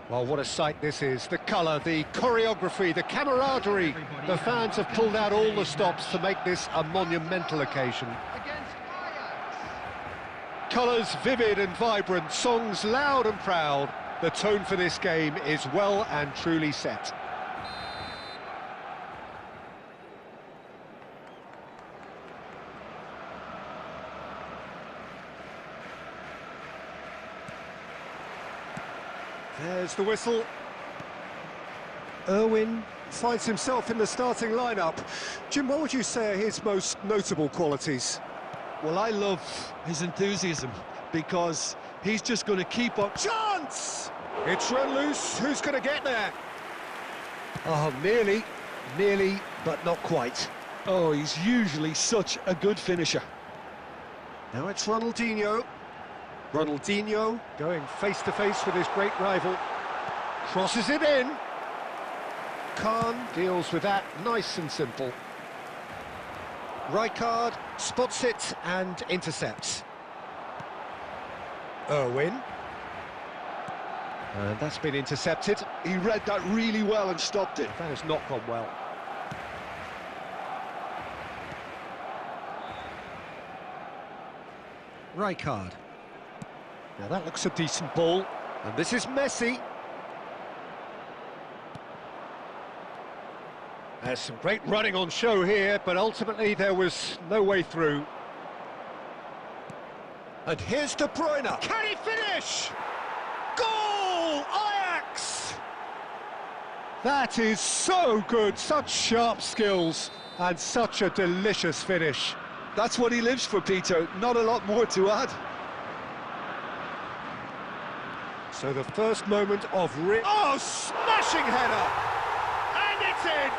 Well, what a sight this is. The colour, the choreography, the camaraderie. The fans have pulled out all the stops to make this a monumental occasion. Colours vivid and vibrant, songs loud and proud. The tone for this game is well and truly set. There's the whistle. Irwin finds himself in the starting lineup. Jim, what would you say are his most notable qualities? Well, I love his enthusiasm, because he's just going to keep up. Chance! It's run loose. Who's going to get there? Oh, nearly, but not quite. Oh, he's usually such a good finisher. Now it's Ronaldinho. Ronaldinho going face-to-face with his great rival. Crosses it in. Khan deals with that nice and simple. Rijkaard spots it and intercepts. Irwin. And that's been intercepted. He read that really well and stopped it. That has not gone well. Rijkaard. Now that looks a decent ball. And this is Messi. There's some great running on show here, but ultimately there was no way through. And here's De Bruyne. Can he finish? Goal! Ajax! That is so good, such sharp skills, and such a delicious finish. That's what he lives for, Peter. Not a lot more to add. So the first moment of smashing header! And it's in!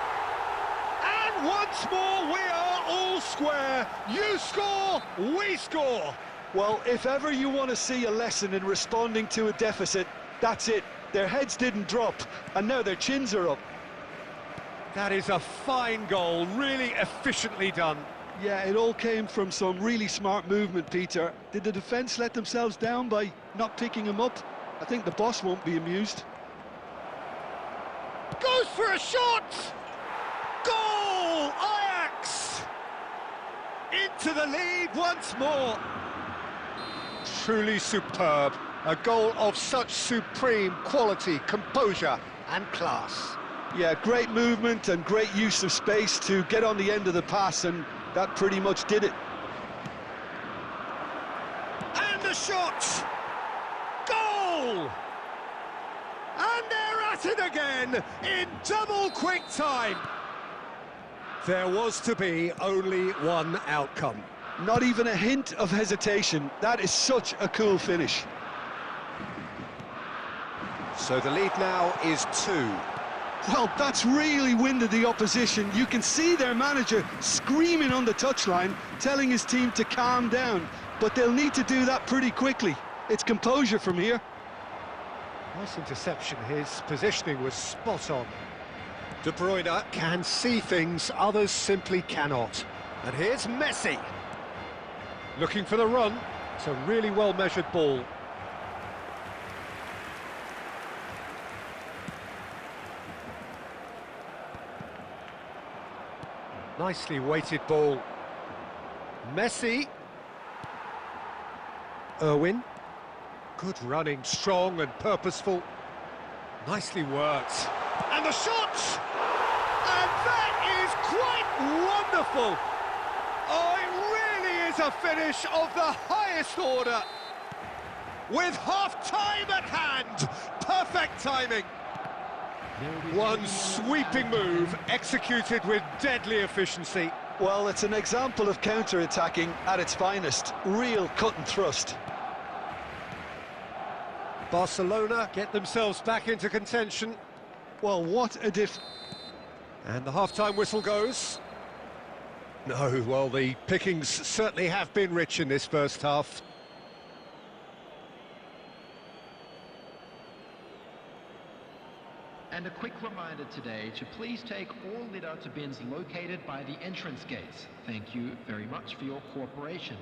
And once more we are all square. You score, we score. Well, if ever you want to see a lesson in responding to a deficit, that's it. Their heads didn't drop, and now their chins are up. That is a fine goal, really efficiently done. Yeah, it all came from some really smart movement, Peter. Did the defence let themselves down by not picking him up? I think the boss won't be amused. Goes for a shot! Goal! Ajax! Into the lead once more. Truly superb. A goal of such supreme quality, composure and class. Yeah, great movement and great use of space to get on the end of the pass, and that pretty much did it. And the shot! Goal! And they're at it again in double quick time. There was to be only one outcome. Not even a hint of hesitation. That is such a cool finish. So the lead now is 2. Well, that's really winded the opposition. You can see their manager screaming on the touchline, telling his team to calm down. But they'll need to do that pretty quickly. It's composure from here. Nice interception. His positioning was spot on. De Bruyne can see things others simply cannot. And here's Messi. Looking for the run. It's a really well-measured ball. Nicely weighted ball. Messi. Irwin. Good running, strong and purposeful. Nicely worked. And the shot! And that is quite wonderful! Oh, it really is a finish of the highest order. With half-time at hand. Perfect timing. One sweeping move, executed with deadly efficiency. Well, it's an example of counter-attacking at its finest. Real cut and thrust. Barcelona get themselves back into contention. Well, what a And the half-time whistle goes. No, well, the pickings certainly have been rich in this first half. And a quick reminder today to please take all litter to bins located by the entrance gates. Thank you very much for your cooperation.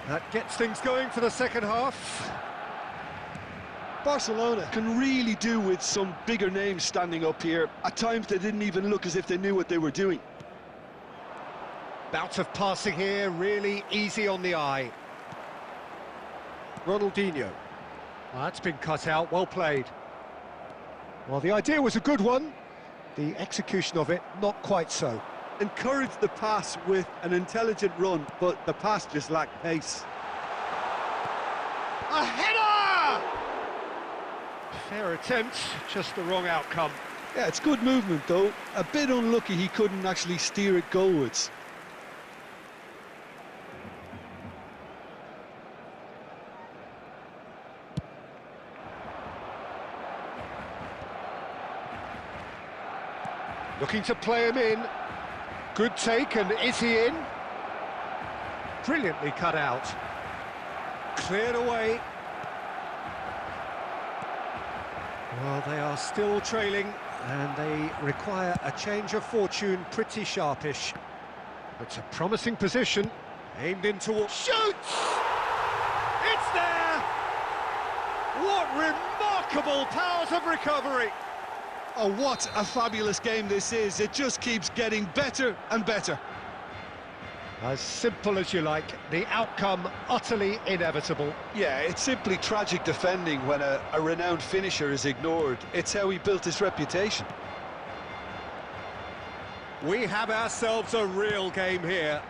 That gets things going for the second half. Barcelona can really do with some bigger names standing up here. At times they didn't even look as if they knew what they were doing. Bout of passing here, really easy on the eye. Ronaldinho. Well, that's been cut out, well played. Well, the idea was a good one. The execution of it, not quite so. Encouraged the pass with an intelligent run, but the pass just lacked pace. A header! Fair attempt, just the wrong outcome. Yeah, it's good movement though. A bit unlucky he couldn't actually steer it goalwards. Looking to play him in. Good take, and is he in? Brilliantly cut out. Cleared away. Well, they are still trailing, and they require a change of fortune, pretty sharpish. It's a promising position, aimed in towards... Shoots! It's there! What remarkable powers of recovery! Oh, what a fabulous game this is. It just keeps getting better and better. As simple as you like, the outcome utterly inevitable. Yeah, it's simply tragic defending when a renowned finisher is ignored. It's how he built his reputation. We have ourselves a real game here.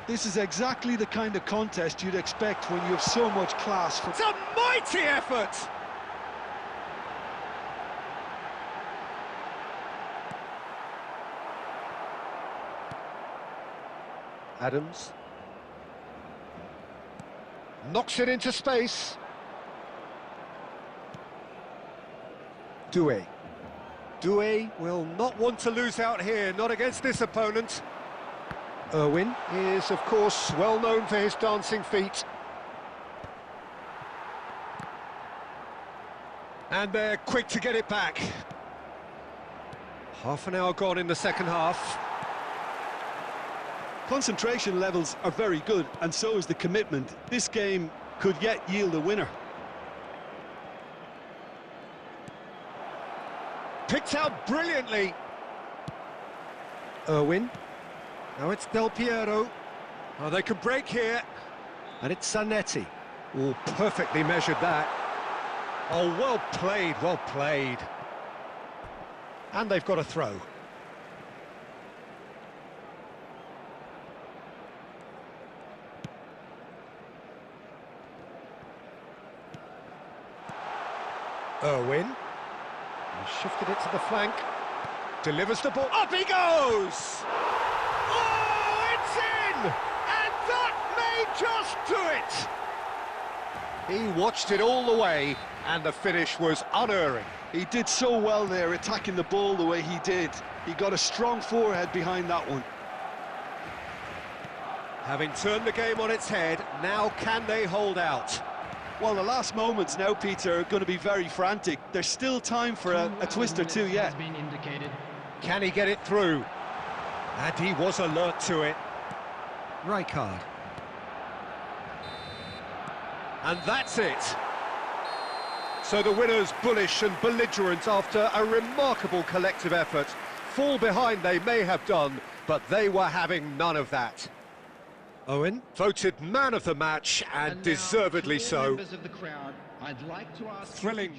This is exactly the kind of contest you'd expect when you have so much class. It's a mighty effort! Adams knocks it into space. Doué will not want to lose out here, not against this opponent. Irwin is, of course, well known for his dancing feet. And they're quick to get it back. Half an hour gone in the second half. Concentration levels are very good, and so is the commitment. This game could yet yield a winner. Picked out brilliantly. Irwin. Now it's Del Piero. Oh, they can break here. And it's Zanetti. Oh, perfectly measured that. Oh, well played, well played. And they've got a throw. Irwin. He shifted it to the flank. Delivers the ball. Up he goes! Oh, it's in! And that may just do it! He watched it all the way, and the finish was unerring. He did so well there, attacking the ball the way he did. He got a strong forehead behind that one. Having turned the game on its head, now can they hold out? Well, the last moments now, Peter, are going to be very frantic. There's still time for a twist or two yet. Can he get it through? And he was alert to it. Rijkaard. And that's it. So the winners, bullish and belligerent after a remarkable collective effort. Fall behind they may have done, but they were having none of that. Owen, voted man of the match, and deservedly so. Members of the crowd, I'd like to ask Thrilling.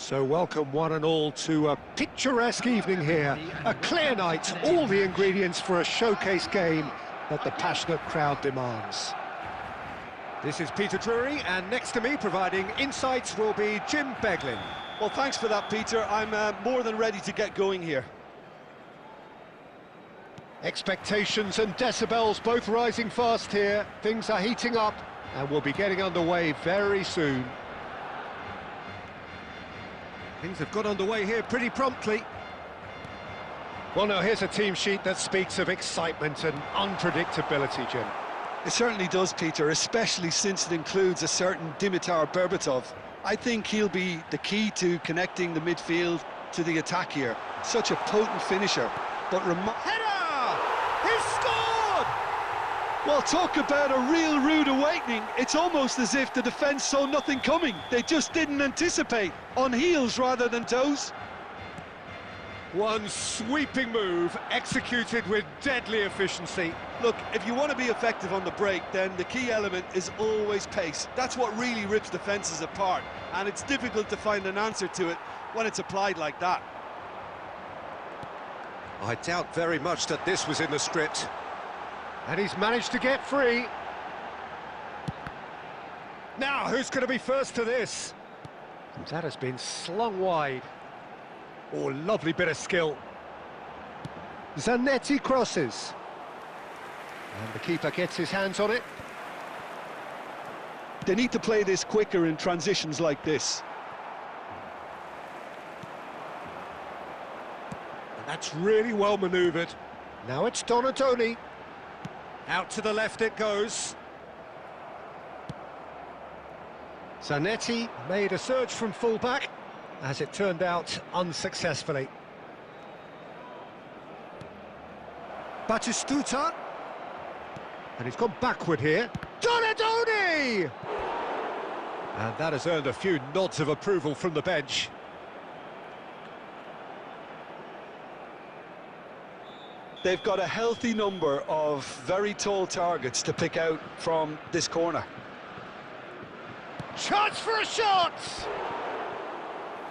So welcome one and all to a picturesque evening here. A clear night, all the ingredients for a showcase game that the passionate crowd demands. This is Peter Drury, and next to me providing insights will be Jim Beglin. Well, thanks for that, Peter. I'm more than ready to get going here. Expectations and decibels both rising fast here. Things are heating up, and we'll be getting underway very soon. Things have got underway here pretty promptly. Well, now here's a team sheet that speaks of excitement and unpredictability, Jim. It certainly does, Peter, especially since it includes a certain Dimitar Berbatov. I think he'll be the key to connecting the midfield to the attack here. Such a potent finisher, but header! He's scored! Well, talk about a real rude awakening. It's almost as if the defence saw nothing coming. They just didn't anticipate. On heels rather than toes. One sweeping move, executed with deadly efficiency. Look, if you want to be effective on the break, then the key element is always pace. That's what really rips defences apart, and it's difficult to find an answer to it when it's applied like that. I doubt very much that this was in the script. And he's managed to get free. Now, who's going to be first to this? That has been slung wide. Oh, lovely bit of skill. Zanetti crosses. And the keeper gets his hands on it. They need to play this quicker in transitions like this. And that's really well manoeuvred. Now it's Donatoni. Out to the left it goes. Zanetti made a surge from full-back, as it turned out unsuccessfully. Batistuta. And he's gone backward here. Donadoni! And that has earned a few nods of approval from the bench. They've got a healthy number of very tall targets to pick out from this corner. Chance for a shot!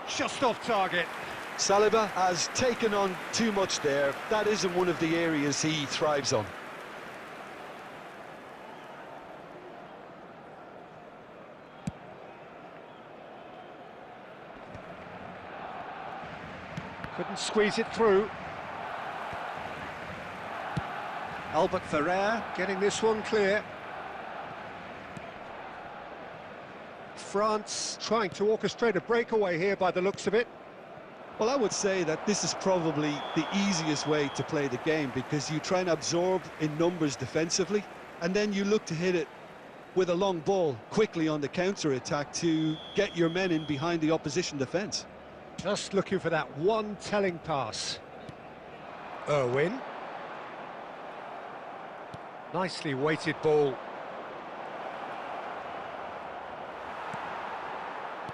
Just off target. Saliba has taken on too much there. That isn't one of the areas he thrives on. Couldn't squeeze it through. Albert Ferrer getting this one clear. France trying to orchestrate a breakaway here by the looks of it. Well, I would say that this is probably the easiest way to play the game, because you try and absorb in numbers defensively, and then you look to hit it with a long ball quickly on the counter-attack to get your men in behind the opposition defence. Just looking for that one telling pass. Irwin. Nicely weighted ball.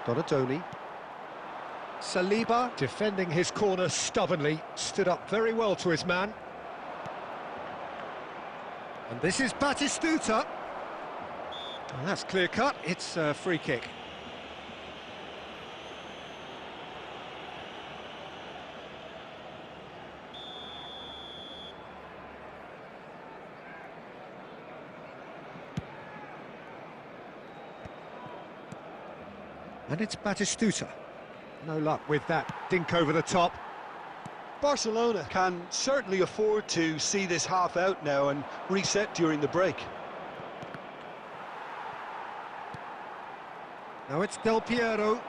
Donatoni. Saliba, defending his corner stubbornly, stood up very well to his man. And this is Batistuta. And that's clear cut, it's a free kick. And it's Batistuta. No luck with that dink over the top. Barcelona can certainly afford to see this half out now and reset during the break. Now it's Del Piero.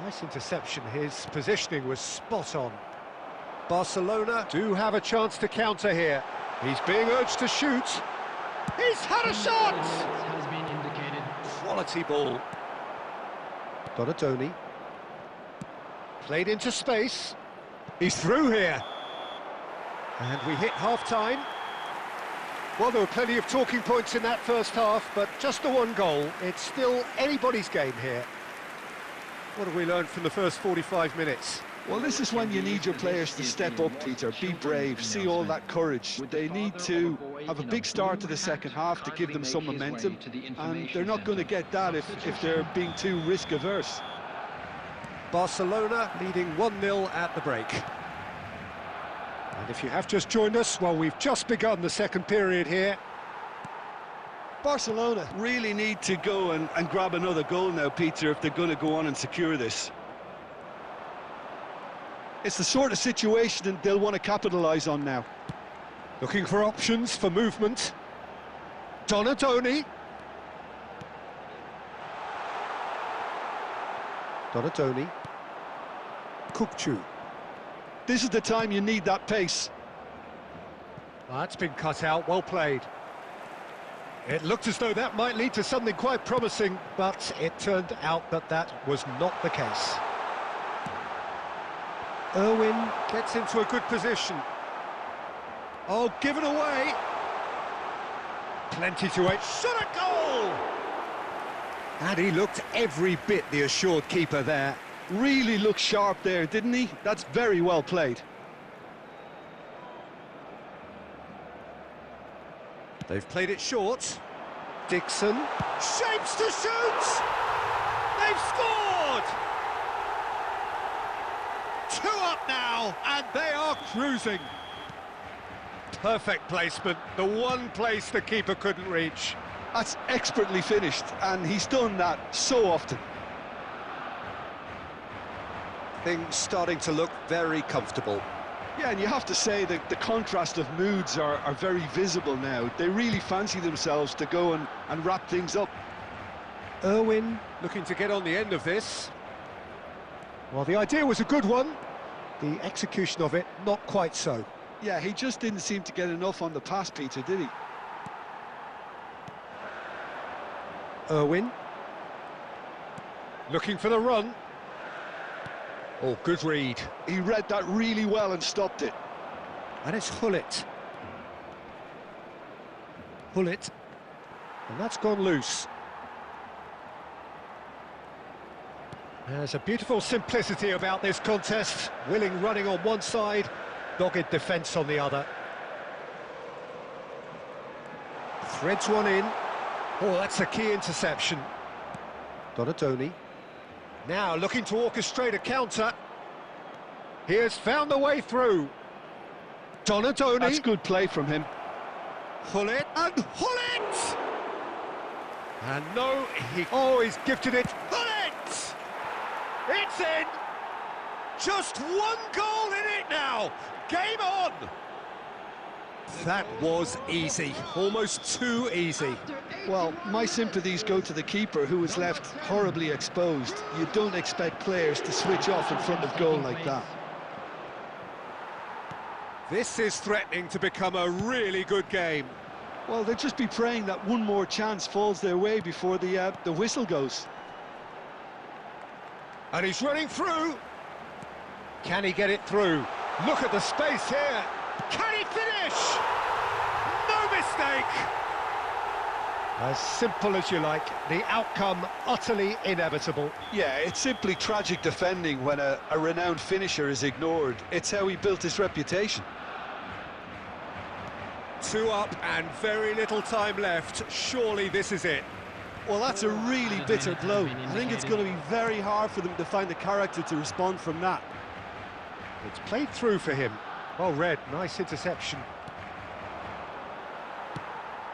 Nice interception, his positioning was spot on. Barcelona do have a chance to counter here. He's being urged to shoot. He's had a shot! Has been indicated. Quality ball. Donatoni. Played into space. He's through here. And we hit half-time. Well, there were plenty of talking points in that first half, but just the one goal. It's still anybody's game here. What have we learned from the first 45 minutes? Well, this is when you need your players to step up, Peter. Be brave, see all that courage. They need to have a big start to the second half to give them some momentum, and they're not going to get that if they're being too risk-averse. Barcelona leading 1-0 at the break. And if you have just joined us, well, we've just begun the second period here. Barcelona really need to go and grab another goal now, Peter, if they're going to go on and secure this. It's the sort of situation that they'll want to capitalise on now. Looking for options for movement. Donadoni. Donadoni. Kukçu. This is the time you need that pace. Well, that's been cut out, well played. It looked as though that might lead to something quite promising, but it turned out that that was not the case. Irwin gets into a good position. Oh, given away. Plenty to wait. Shot a goal! And he looked every bit the assured keeper there. Really looked sharp there, didn't he? That's very well played. They've played it short. Dixon shapes to shoot! They've scored! 2 up now, and they are cruising. Perfect placement, the one place the keeper couldn't reach. That's expertly finished, and he's done that so often. Things starting to look very comfortable. Yeah, and you have to say that the contrast of moods are very visible now. They really fancy themselves to go and wrap things up. Irwin looking to get on the end of this. Well, the idea was a good one. The execution of it, not quite so. Yeah, he just didn't seem to get enough on the pass, Peter, did he? Irwin. Looking for the run. Oh, good read. He read that really well and stopped it. And it's Hullet. Hullet. And that's gone loose. There's a beautiful simplicity about this contest. Willing running on one side, dogged defence on the other. Threads one in. Oh, that's a key interception. Donadoni. Now looking to orchestrate a counter. He has found the way through. Donadoni. That's good play from him. Hullet and Hullet! And no, he's gifted it. Hullet! It's in! Just one goal in it now! Game on! That was easy, almost too easy. Well, my sympathies go to the keeper, who was left horribly exposed. You don't expect players to switch off in front of goal like that. This is threatening to become a really good game. Well, they'll just be praying that one more chance falls their way before the whistle goes. And he's running through. Can he get it through? Look at the space here. Can he finish? No mistake. As simple as you like, the outcome utterly inevitable. Yeah, it's simply tragic defending when a renowned finisher is ignored. It's how he built his reputation. 2 up and very little time left. Surely this is it. Well, that's a really bitter blow. I think it's going to be very hard for them to find the character to respond from that. It's played through for him. Well read, nice interception.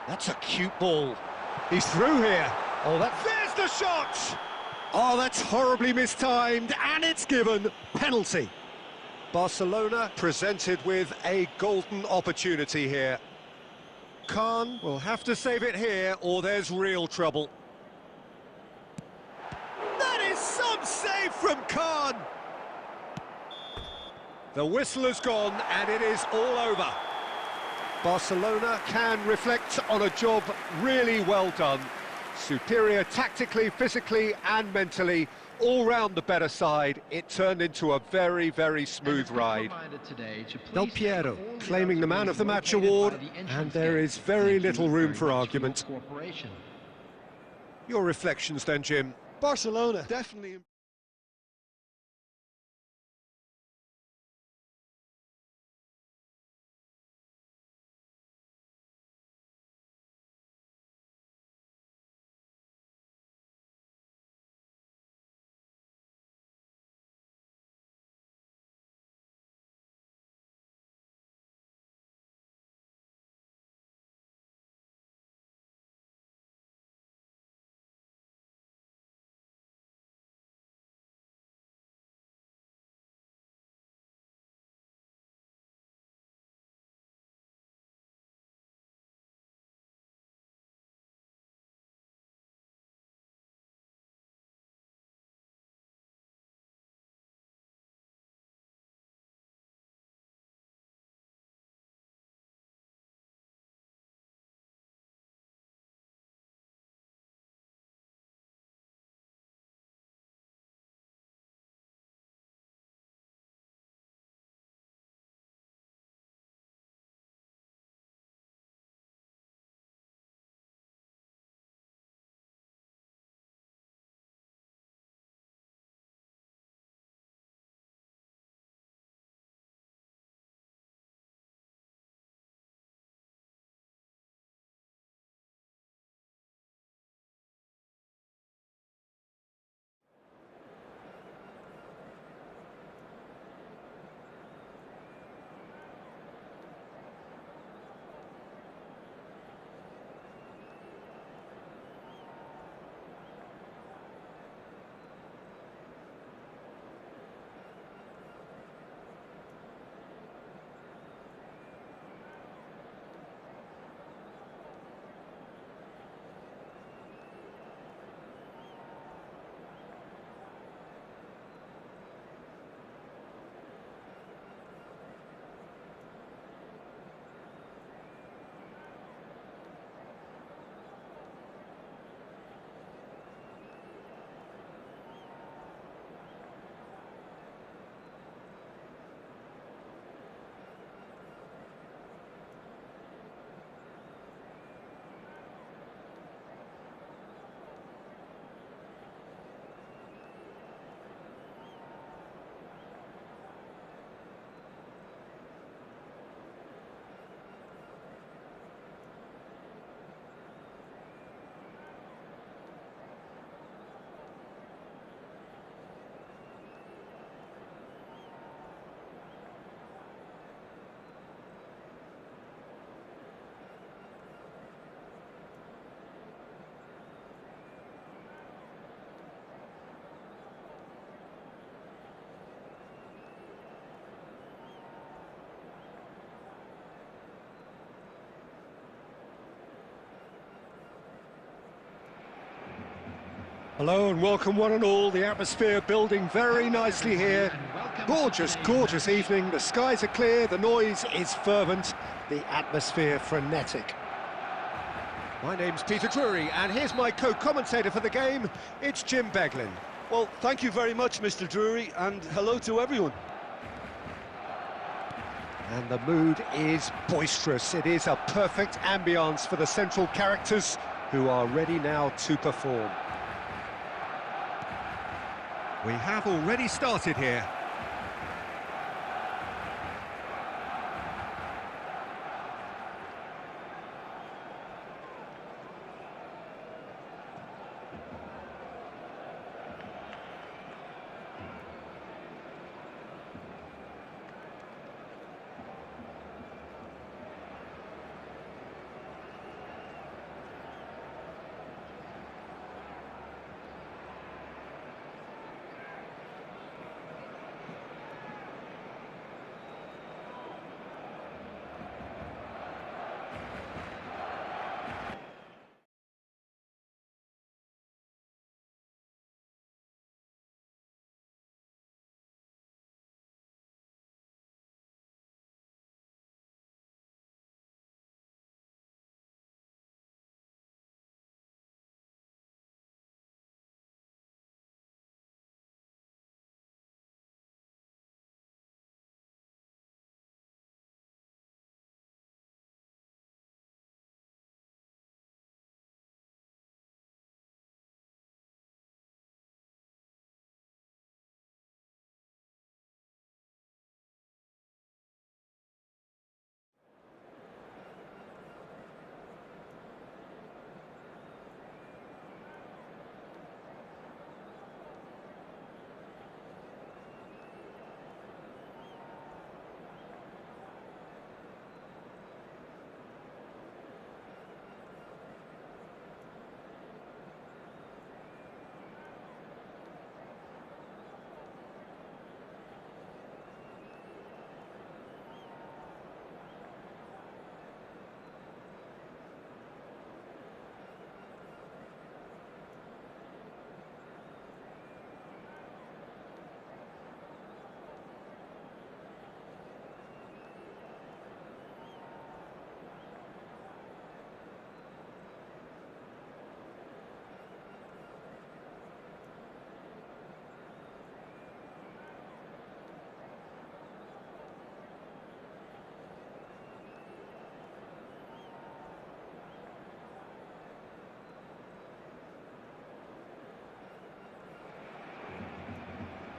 That's a cute ball. He's through here. Oh, there's the shot! Oh, that's horribly mistimed, and it's given. Penalty. Barcelona presented with a golden opportunity here. Khan will have to save it here, or there's real trouble. That is some save from Khan! The whistle has gone, and it is all over. Barcelona can reflect on a job really well done. Superior tactically, physically and mentally, all round the better side. It turned into a very, very smooth ride. Del Piero claiming the Man of the Match award, and there is very little room for argument. Your reflections then, Jim? Barcelona definitely... Hello and welcome one and all. The atmosphere building very nicely here. Gorgeous, gorgeous evening. The skies are clear, the noise is fervent, the atmosphere frenetic. My name's Peter Drury and here's my co-commentator for the game. It's Jim Beglin. Well, thank you very much, Mr. Drury, and hello to everyone. And the mood is boisterous. It is a perfect ambience for the central characters who are ready now to perform. We have already started here.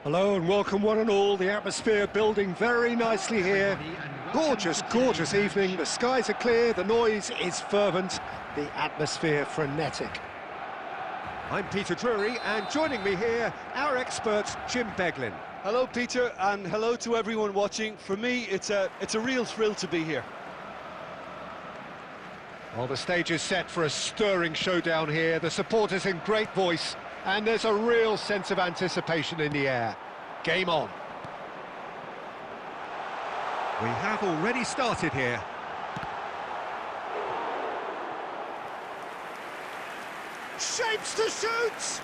Hello and welcome one and all. The atmosphere building very nicely here. Gorgeous, gorgeous evening. The skies are clear, the noise is fervent, the atmosphere frenetic. I'm Peter Drury and joining me here, our expert Jim Beglin. Hello, Peter, and hello to everyone watching. For me, it's a real thrill to be here. Well, the stage is set for a stirring showdown here. The supporters in great voice, and there's a real sense of anticipation in the air. Game on. We have already started here. Shapes to shoot!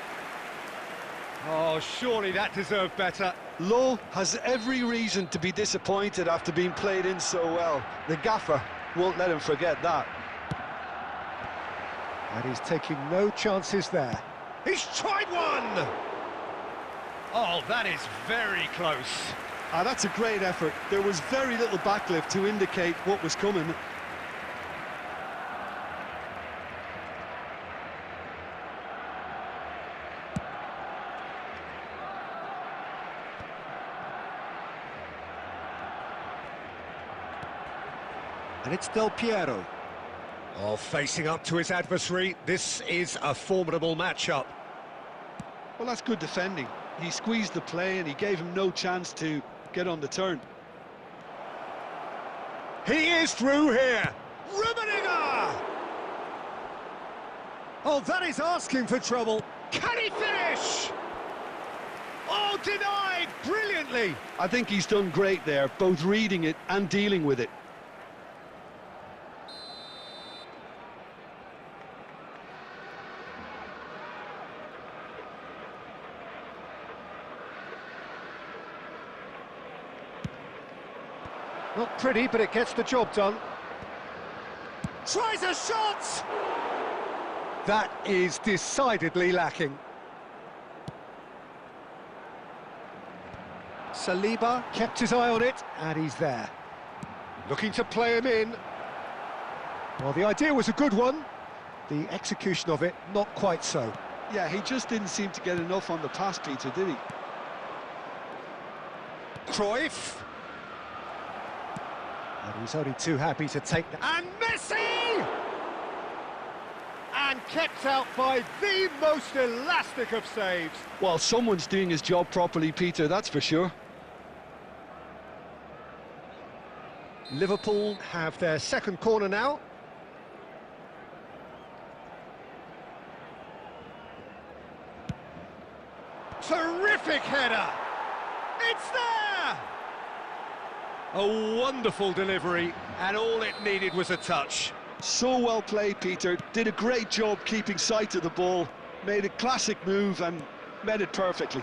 Oh, surely that deserved better. Lowe has every reason to be disappointed after being played in so well. The gaffer won't let him forget that. And he's taking no chances there. He's tried one! Oh, that is very close. That's a great effort. There was very little backlift to indicate what was coming. And it's Del Piero. Oh, facing up to his adversary. This is a formidable matchup. Well, that's good defending. He squeezed the play and he gave him no chance to get on the turn. He is through here. Rummenigge! Oh, that is asking for trouble. Can he finish? Oh, denied brilliantly. I think he's done great there, both reading it and dealing with it. Not pretty, but it gets the job done. Tries a shot! That is decidedly lacking. Saliba kept his eye on it, and he's there. Looking to play him in. Well, the idea was a good one. The execution of it, not quite so. Yeah, he just didn't seem to get enough on the pass, Peter, did he? Cruyff. And he's only too happy to take that. And Messi! And kept out by the most elastic of saves. Well, someone's doing his job properly, Peter, that's for sure. Liverpool have their second corner now. Terrific header! It's there! A wonderful delivery, and all it needed was a touch. So well played, Peter. Did a great job keeping sight of the ball. Made a classic move and met it perfectly.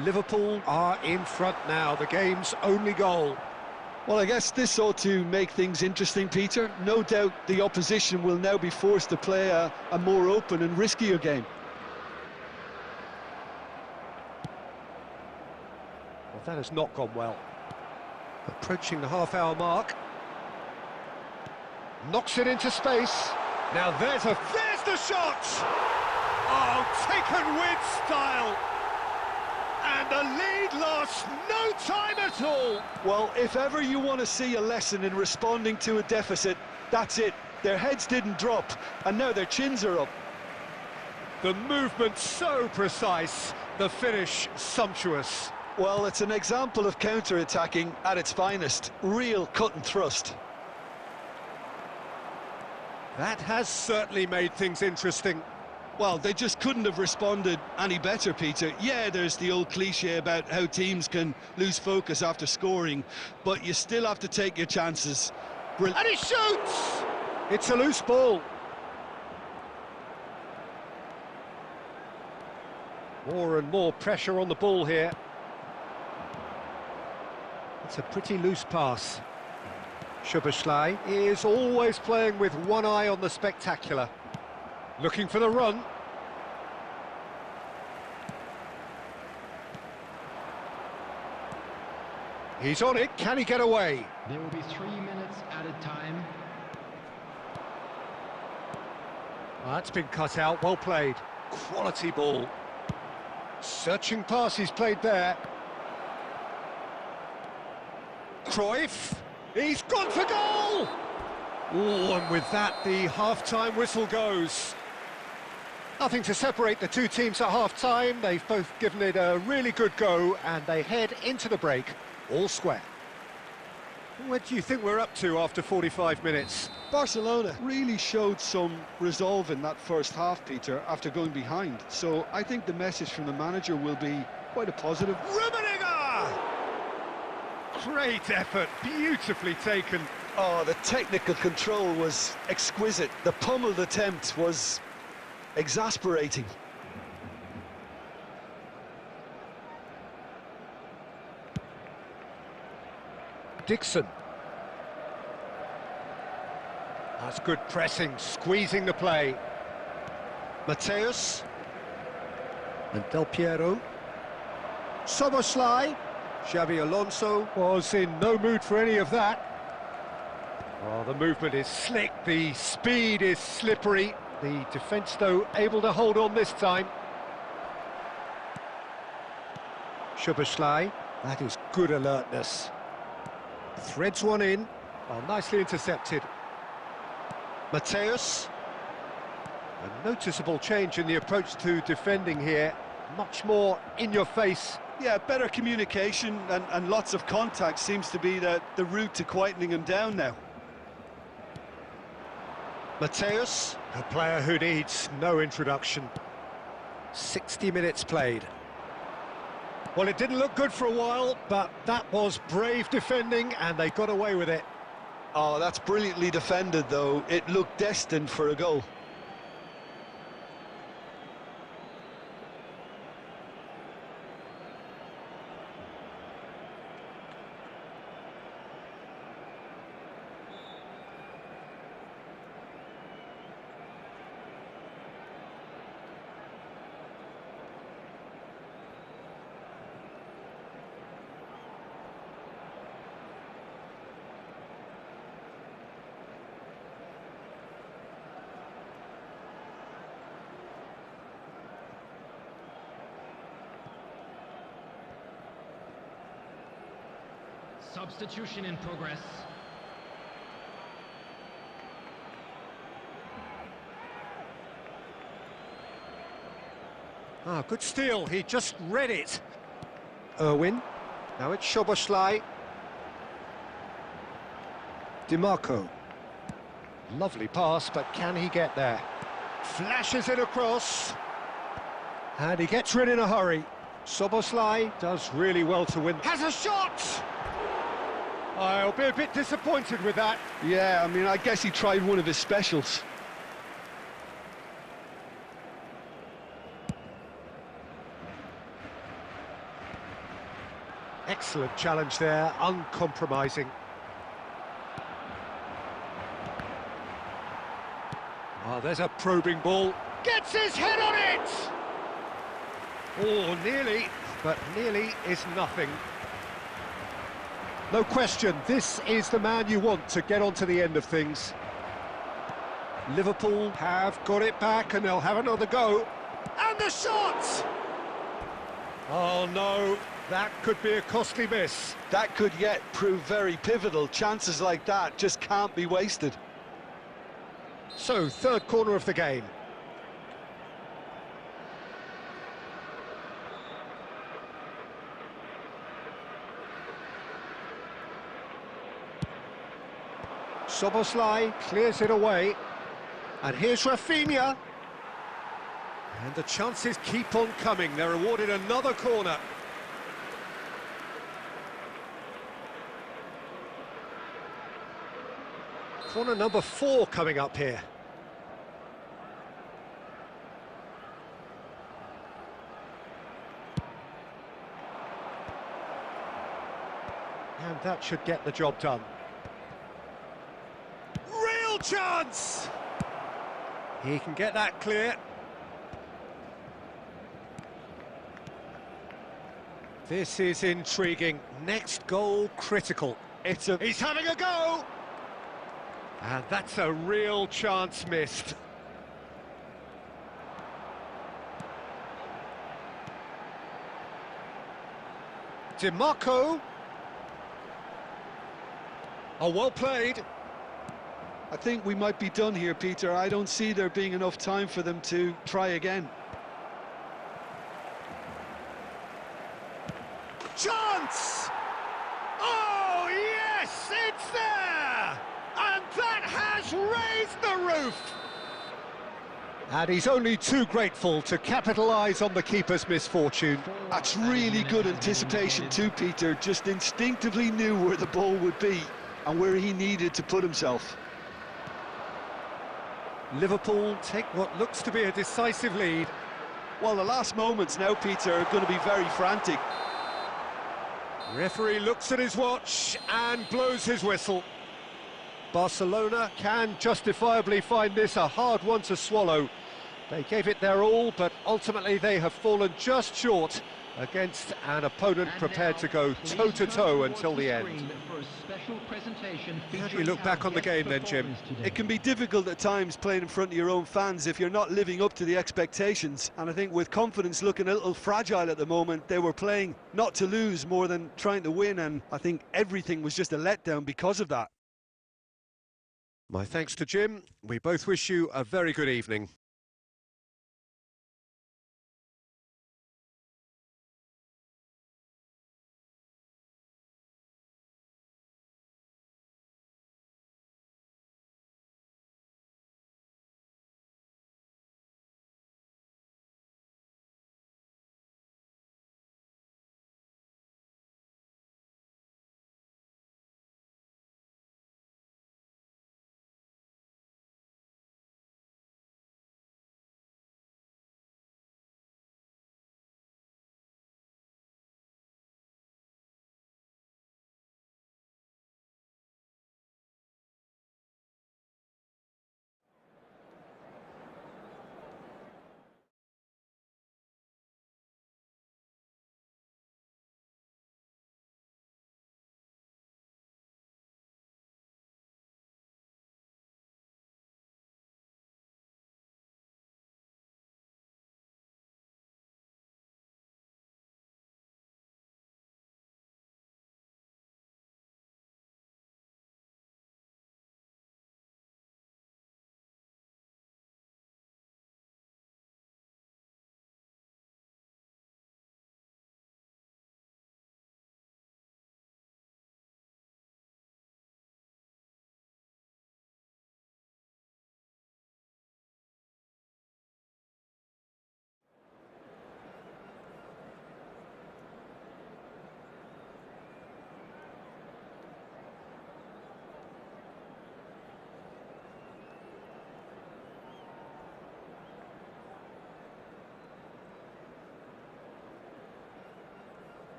Liverpool are in front now, the game's only goal. Well, I guess this ought to make things interesting, Peter. No doubt the opposition will now be forced to play a more open and riskier game. Well, that has not gone well. Approaching the half-hour mark. Knocks it into space. Now there's the shot! Oh, taken with style! And the lead lost no time at all! Well, if ever you want to see a lesson in responding to a deficit, that's it. Their heads didn't drop, and now their chins are up. The movement so precise, the finish sumptuous. Well, it's an example of counter-attacking at its finest. Real cut and thrust. That has certainly made things interesting. Well, they just couldn't have responded any better, Peter. Yeah, there's the old cliche about how teams can lose focus after scoring, but you still have to take your chances. And he shoots! It's a loose ball. More and more pressure on the ball here. It's a pretty loose pass. Szoboszlai is always playing with one eye on the spectacular. Looking for the run. He's on it, can he get away? There will be 3 minutes added time. Well, that's been cut out, well played. Quality ball. Searching pass he's played there. Cruyff, he's gone for goal! Oh, and with that, the half-time whistle goes. Nothing to separate the two teams at half-time. They've both given it a really good go, and they head into the break all square. What do you think we're up to after 45 minutes? Barcelona really showed some resolve in that first half, Peter, after going behind. So I think the message from the manager will be quite a positive. Rummenigge! Great effort, beautifully taken. Oh, the technical control was exquisite. The pummeled attempt was exasperating. Dixon. That's good pressing, squeezing the play. Mateus. And Del Piero. Szoboszlai. Xabi Alonso was in no mood for any of that. Oh, the movement is slick, the speed is slippery. The defence, though, able to hold on this time. Szoboszlai, that is good alertness. Threads one in. Oh, nicely intercepted. Mateus. A noticeable change in the approach to defending here. Much more in your face. Yeah, better communication and lots of contact seems to be the route to quietening him down now. Mateus, a player who needs no introduction. 60 minutes played. Well, it didn't look good for a while, but that was brave defending, and they got away with it. Oh, that's brilliantly defended, though. It looked destined for a goal. Substitution in progress. Ah, good steal, he just read it. Irwin. Now it's Szoboszlai. DiMarco. Lovely pass, but can he get there? Flashes it across. And he gets rid in a hurry. Szoboszlai does really well to win. Has a shot! I'll be a bit disappointed with that. Yeah, I mean, I guess he tried one of his specials. Excellent challenge there, uncompromising. Oh, there's a probing ball. Gets his head on it! Oh, nearly, but nearly is nothing. No question, this is the man you want to get onto the end of things. Liverpool have got it back and they'll have another go. And the shot! Oh no, that could be a costly miss. That could yet prove very pivotal. Chances like that just can't be wasted. So, third corner of the game. Szoboszlai clears it away. And here's Rafinha. And the chances keep on coming. They're awarded another corner. Corner number 4 coming up here. And that should get the job done. Real chance! He can get that clear. This is intriguing. Next goal critical. He's having a go! And that's a real chance missed. DiMarco. Oh, well played. I think we might be done here, Peter. I don't see there being enough time for them to try again. Chance! Oh, yes, it's there! And that has raised the roof! And he's only too grateful to capitalise on the keeper's misfortune. That's really good anticipation too, Peter. Just instinctively knew where the ball would be and where he needed to put himself. Liverpool take what looks to be a decisive lead. Well, the last moments now, Peter, are going to be very frantic. Referee looks at his watch and blows his whistle. Barcelona can justifiably find this a hard one to swallow. They gave it their all, but ultimately they have fallen just short against an opponent prepared to go toe-to-toe until the end. How do you look back on the game then, Jim? It can be difficult at times playing in front of your own fans if you're not living up to the expectations. And I think with confidence looking a little fragile at the moment, they were playing not to lose more than trying to win, and I think everything was just a letdown because of that. My thanks to Jim. We both wish you a very good evening.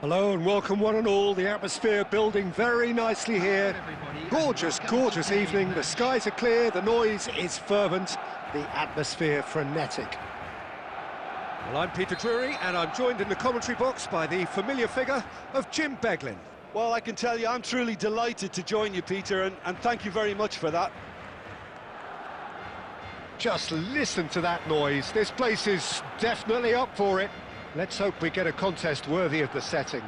Hello and welcome one and all. The atmosphere building very nicely here. Gorgeous, gorgeous evening. The skies are clear, the noise is fervent, the atmosphere frenetic. Well, I'm Peter Drury and I'm joined in the commentary box by the familiar figure of Jim Beglin. Well, I can tell you I'm truly delighted to join you, Peter, and thank you very much for that. Just listen to that noise. This place is definitely up for it. Let's hope we get a contest worthy of the setting.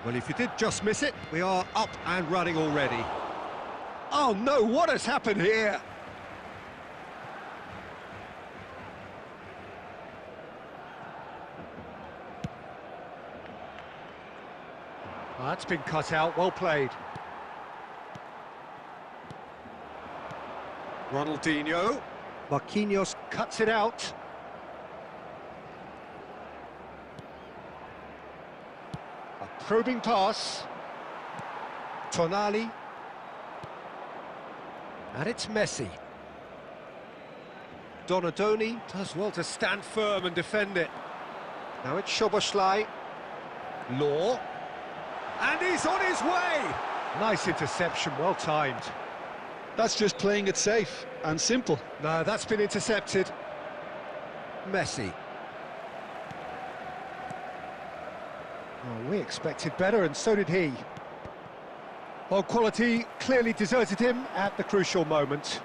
Well, if you did just miss it, we are up and running already. Oh no, what has happened here? Oh, that's been cut out, well played. Ronaldinho. Marquinhos cuts it out. A probing pass. Tonali. And it's Messi. Donadoni does well to stand firm and defend it. Now it's Szoboszlai. Law. And he's on his way! Nice interception, well timed. That's just playing it safe and simple. No, that's been intercepted. Messi. Oh, we expected better, and so did he. Well, quality clearly deserted him at the crucial moment.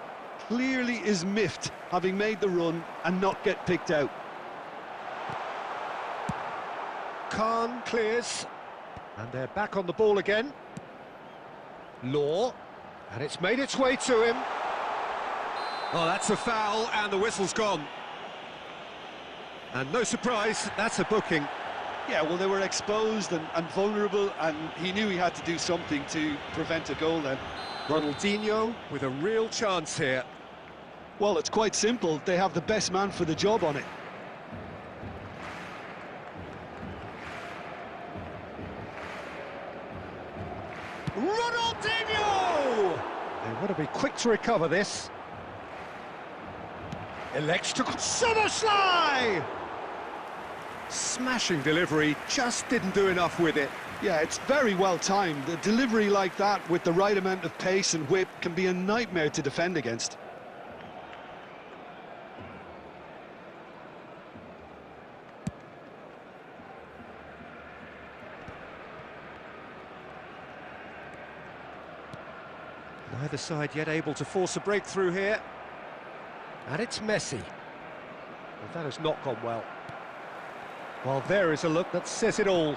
Clearly is miffed, having made the run and not get picked out. Khan clears. And they're back on the ball again. Law. And it's made its way to him. Oh, that's a foul, and the whistle's gone. And no surprise, that's a booking. Yeah, well, they were exposed and vulnerable, and he knew he had to do something to prevent a goal then. Ronaldinho with a real chance here. Well, it's quite simple. They have the best man for the job on it. Ronaldinho! They want to be quick to recover this. Elects to... Szoboszlai! Smashing delivery, just didn't do enough with it. Yeah, it's very well timed. A delivery like that with the right amount of pace and whip can be a nightmare to defend against. Neither side yet able to force a breakthrough here. And it's Messi. Well, that has not gone well. Well, there is a look that says it all.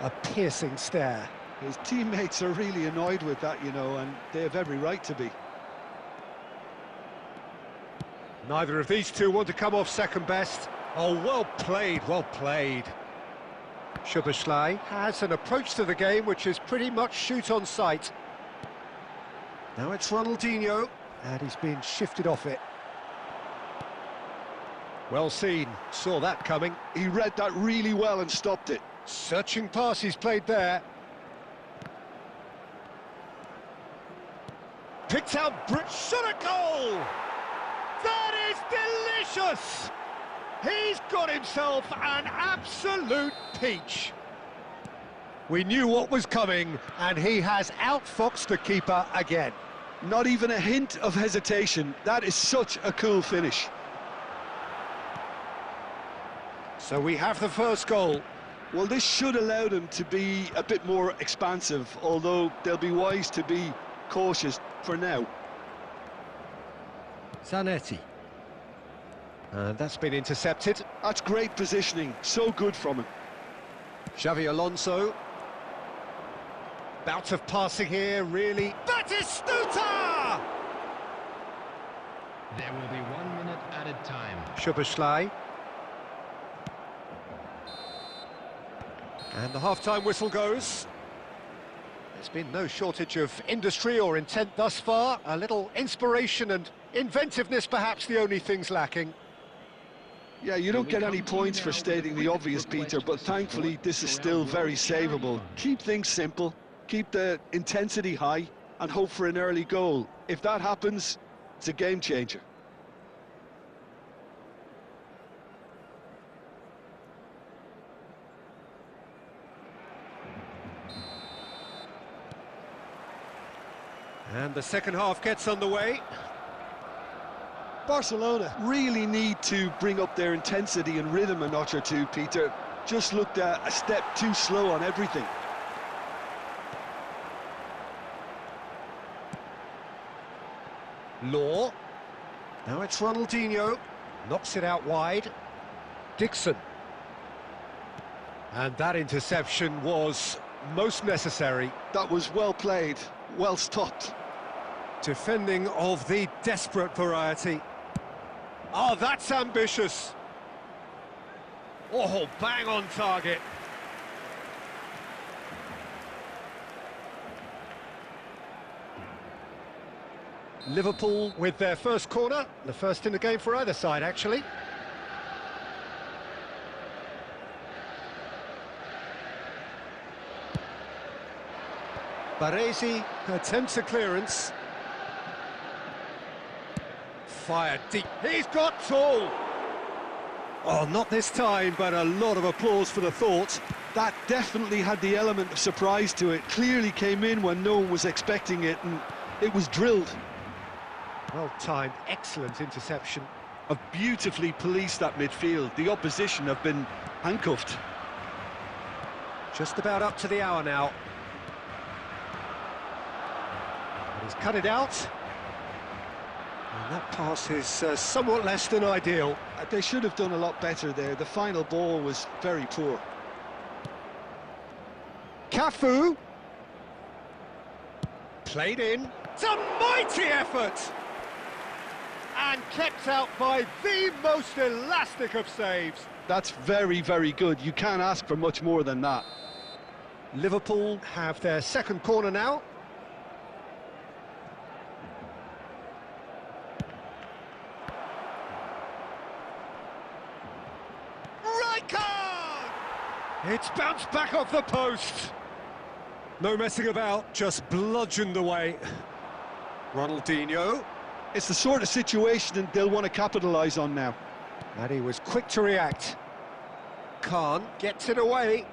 A piercing stare. His teammates are really annoyed with that, you know, and they have every right to be. Neither of these two want to come off second best. Oh, well played, well played. Szoboszlai has an approach to the game which is pretty much shoot on sight. Now it's Ronaldinho, and he's being shifted off it. Well seen, saw that coming. He read that really well and stopped it. Searching pass he's played there. Picked out, shot a goal! That is delicious! He's got himself an absolute peach. We knew what was coming, and he has outfoxed the keeper again. Not even a hint of hesitation. That is such a cool finish. So we have the first goal. Well, this should allow them to be a bit more expansive, although they'll be wise to be cautious for now. Zanetti. And that's been intercepted. That's great positioning, so good from him. Xavi Alonso. Bout of passing here, really. Batistuta! There will be 1 minute added time. Szoboszlai. And the half-time whistle goes. There's been no shortage of industry or intent thus far. A little inspiration and inventiveness, perhaps the only things lacking. Yeah, you don't get any points for stating the obvious, Peter, but thankfully this is still very savable. Keep things simple, keep the intensity high, and hope for an early goal. If that happens, it's a game changer. And the second half gets underway. Barcelona really need to bring up their intensity and rhythm a notch or two, Peter. Just looked a step too slow on everything. Law. Now it's Ronaldinho. Knocks it out wide. Dixon. And that interception was most necessary. That was well played, well stopped. Defending of the desperate variety. Oh, that's ambitious. Oh, bang on target. Liverpool with their first corner, the first in the game for either side, actually. Baresi attempts a clearance. Fired deep. He's got tall. Oh, not this time, but a lot of applause for the thought. That definitely had the element of surprise to it. Clearly came in when no one was expecting it, and it was drilled. Well-timed, excellent interception. Have beautifully policed that midfield. The opposition have been handcuffed. Just about up to the hour now. And he's cut it out. And that pass is somewhat less than ideal. They should have done a lot better there. The final ball was very poor. Cafu. Played in. It's a mighty effort! And kept out by the most elastic of saves. That's very, very good. You can't ask for much more than that. Liverpool have their second corner now. It's bounced back off the post. No messing about, just bludgeoned away. Ronaldinho. It's the sort of situation that they'll want to capitalise on now. And he was quick to react. Khan gets it away.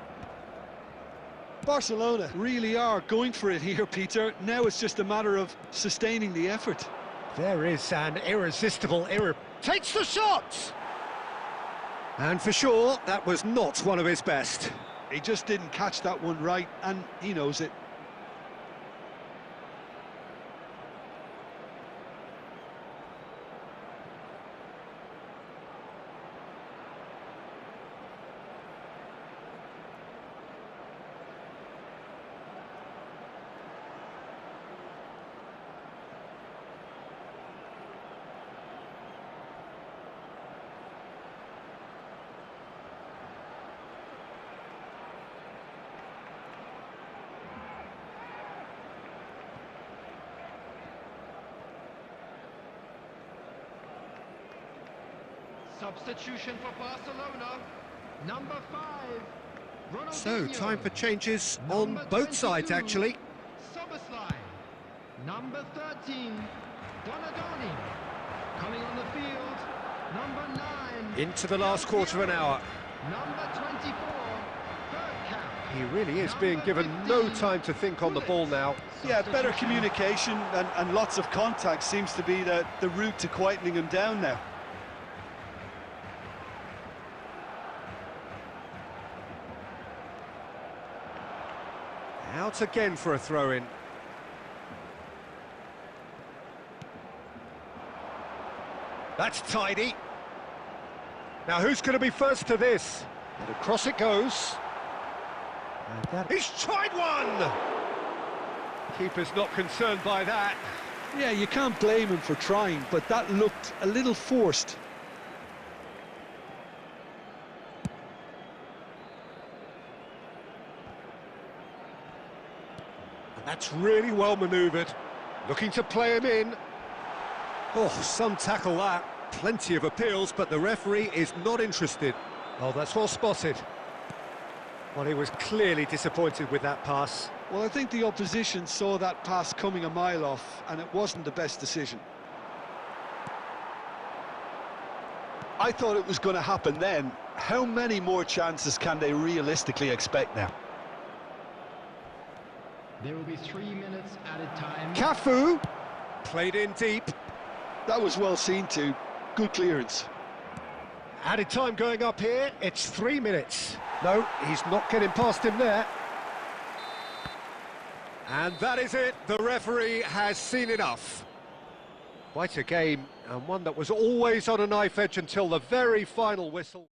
Barcelona really are going for it here, Peter. Now it's just a matter of sustaining the effort. There is an irresistible takes the shot! And for sure, that was not one of his best. He just didn't catch that one right, and he knows it. Substitution for Barcelona, number 5. So, time for changes on both sides, actually. Soboslai, number 13. Donadoni, coming on the field, number 9. Into the last quarter of an hour. Number 24. Bergkamp. He really is being given no time to think on the ball now. Yeah, better communication and lots of contact seems to be the route to quietening him down now. Out again for a throw-in. That's tidy. Now who's going to be first to this? And across it goes. And he's tried one! Keeper's not concerned by that. Yeah, you can't blame him for trying, but that looked a little forced. That's really well manoeuvred. Looking to play him in. Oh, some tackle that. Plenty of appeals, but the referee is not interested. Oh, that's well spotted. Well, he was clearly disappointed with that pass. Well, I think the opposition saw that pass coming a mile off, and it wasn't the best decision. I thought it was going to happen then. How many more chances can they realistically expect now? There will be 3 minutes added time. Cafu, played in deep. That was well seen too. Good clearance. Added time going up here, it's 3 minutes. No, he's not getting past him there. And that is it, the referee has seen enough. Quite a game, and one that was always on a knife edge until the very final whistle.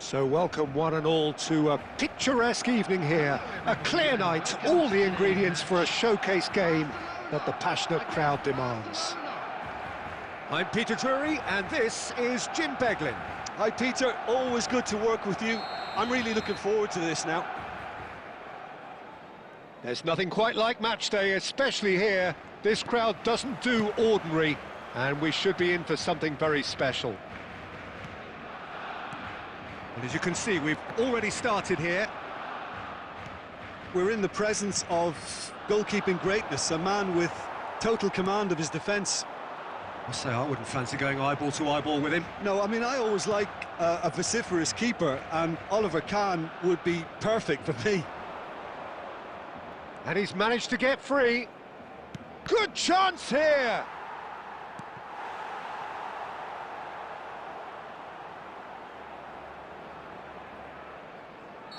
So welcome one and all to a picturesque evening here. A clear night, all the ingredients for a showcase game that the passionate crowd demands. I'm Peter Drury and this is Jim Beglin. Hi Peter, always good to work with you. I'm really looking forward to this now. There's nothing quite like match day, especially here. This crowd doesn't do ordinary, and we should be in for something very special. And as you can see, we've already started here. We're in the presence of goalkeeping greatness, a man with total command of his defence. I say I wouldn't fancy going eyeball to eyeball with him. No, I mean, I always like a vociferous keeper, and Oliver Kahn would be perfect for me. And he's managed to get free. Good chance here!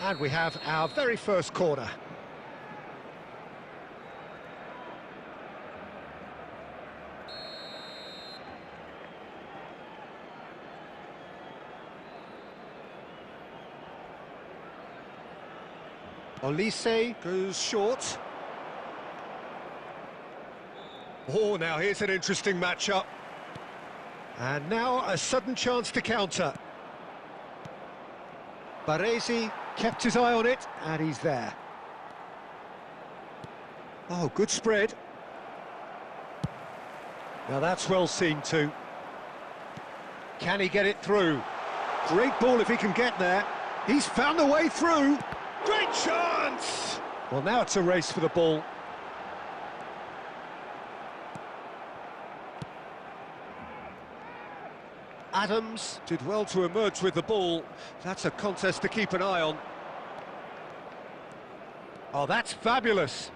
And we have our very first corner. Olise goes short. Oh, now here's an interesting matchup. And now a sudden chance to counter. Baresi kept his eye on it, and he's there. Oh, good spread. Now that's well seen too. Can he get it through? Great ball if he can get there. He's found a way through. Great chance! Well, now it's a race for the ball. Adams did well to emerge with the ball. That's a contest to keep an eye on. Oh, that's fabulous.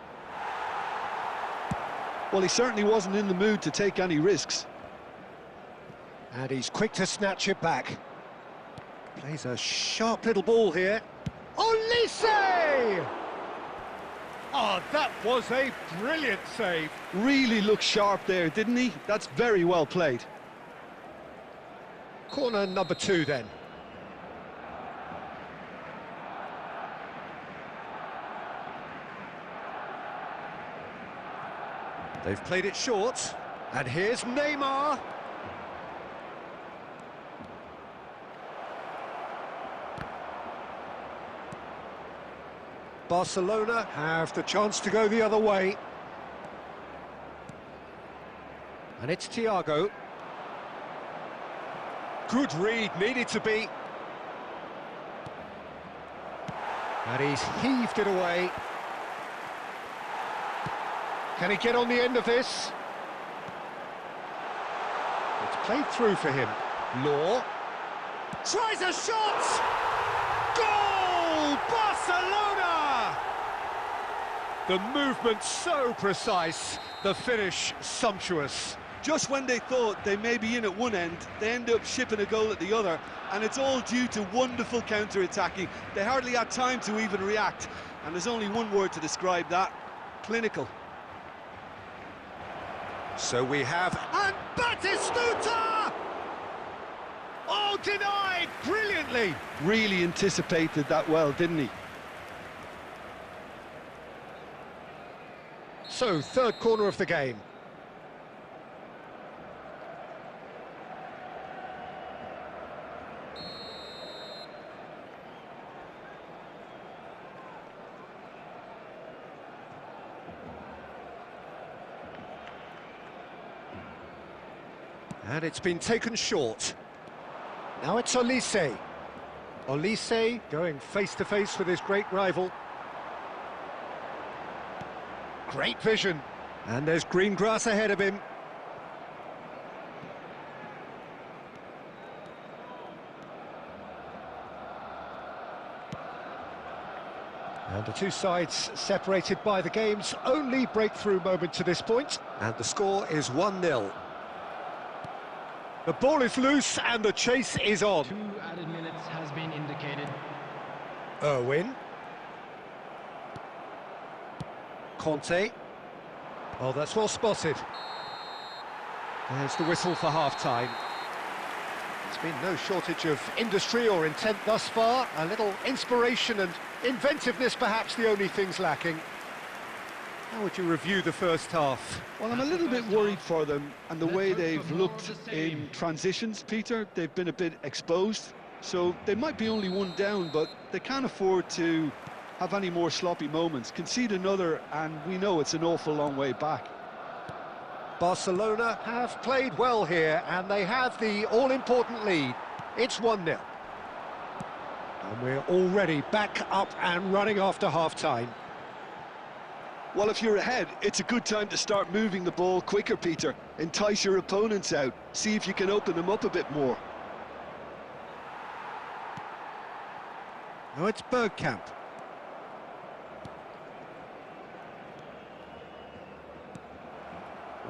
Well, he certainly wasn't in the mood to take any risks. And he's quick to snatch it back. Plays a sharp little ball here. Olise! Oh, that was a brilliant save. Really looked sharp there, didn't he? That's very well played. Corner number 2 then. They've played it short, and here's Neymar. Barcelona have the chance to go the other way. And it's Thiago. Good read, needed to be. And he's heaved it away. Can he get on the end of this? It's played through for him. Law. Tries a shot! Goal! Barcelona! The movement so precise, the finish sumptuous. Just when they thought they may be in at one end, they end up shipping a goal at the other, and it's all due to wonderful counter-attacking. They hardly had time to even react, and there's only one word to describe that: clinical. So we have... And Batistuta! Oh, denied brilliantly! Really anticipated that well, didn't he? So, third corner of the game. And it's been taken short. Now it's Olise. Olise going face-to-face with his great rival. Great vision. And there's green grass ahead of him. And the two sides separated by the game's only breakthrough moment to this point. And the score is 1-0. The ball is loose and the chase is on. 2 added minutes has been indicated. Irwin. Conte. Oh, that's well spotted. There's the whistle for half-time. Been no shortage of industry or intent thus far. A little inspiration and inventiveness, perhaps the only things lacking. How would you review the first half? Well, I'm a little bit worried for them and the way they've looked in transitions, Peter. They've been a bit exposed, so they might be only one down, but they can't afford to have any more sloppy moments. Concede another, and we know it's an awful long way back. Barcelona have played well here, and they have the all-important lead. It's 1-0. And we're already back up and running after half-time. Well, if you're ahead, it's a good time to start moving the ball quicker, Peter. Entice your opponents out. See if you can open them up a bit more. Now it's Bergkamp.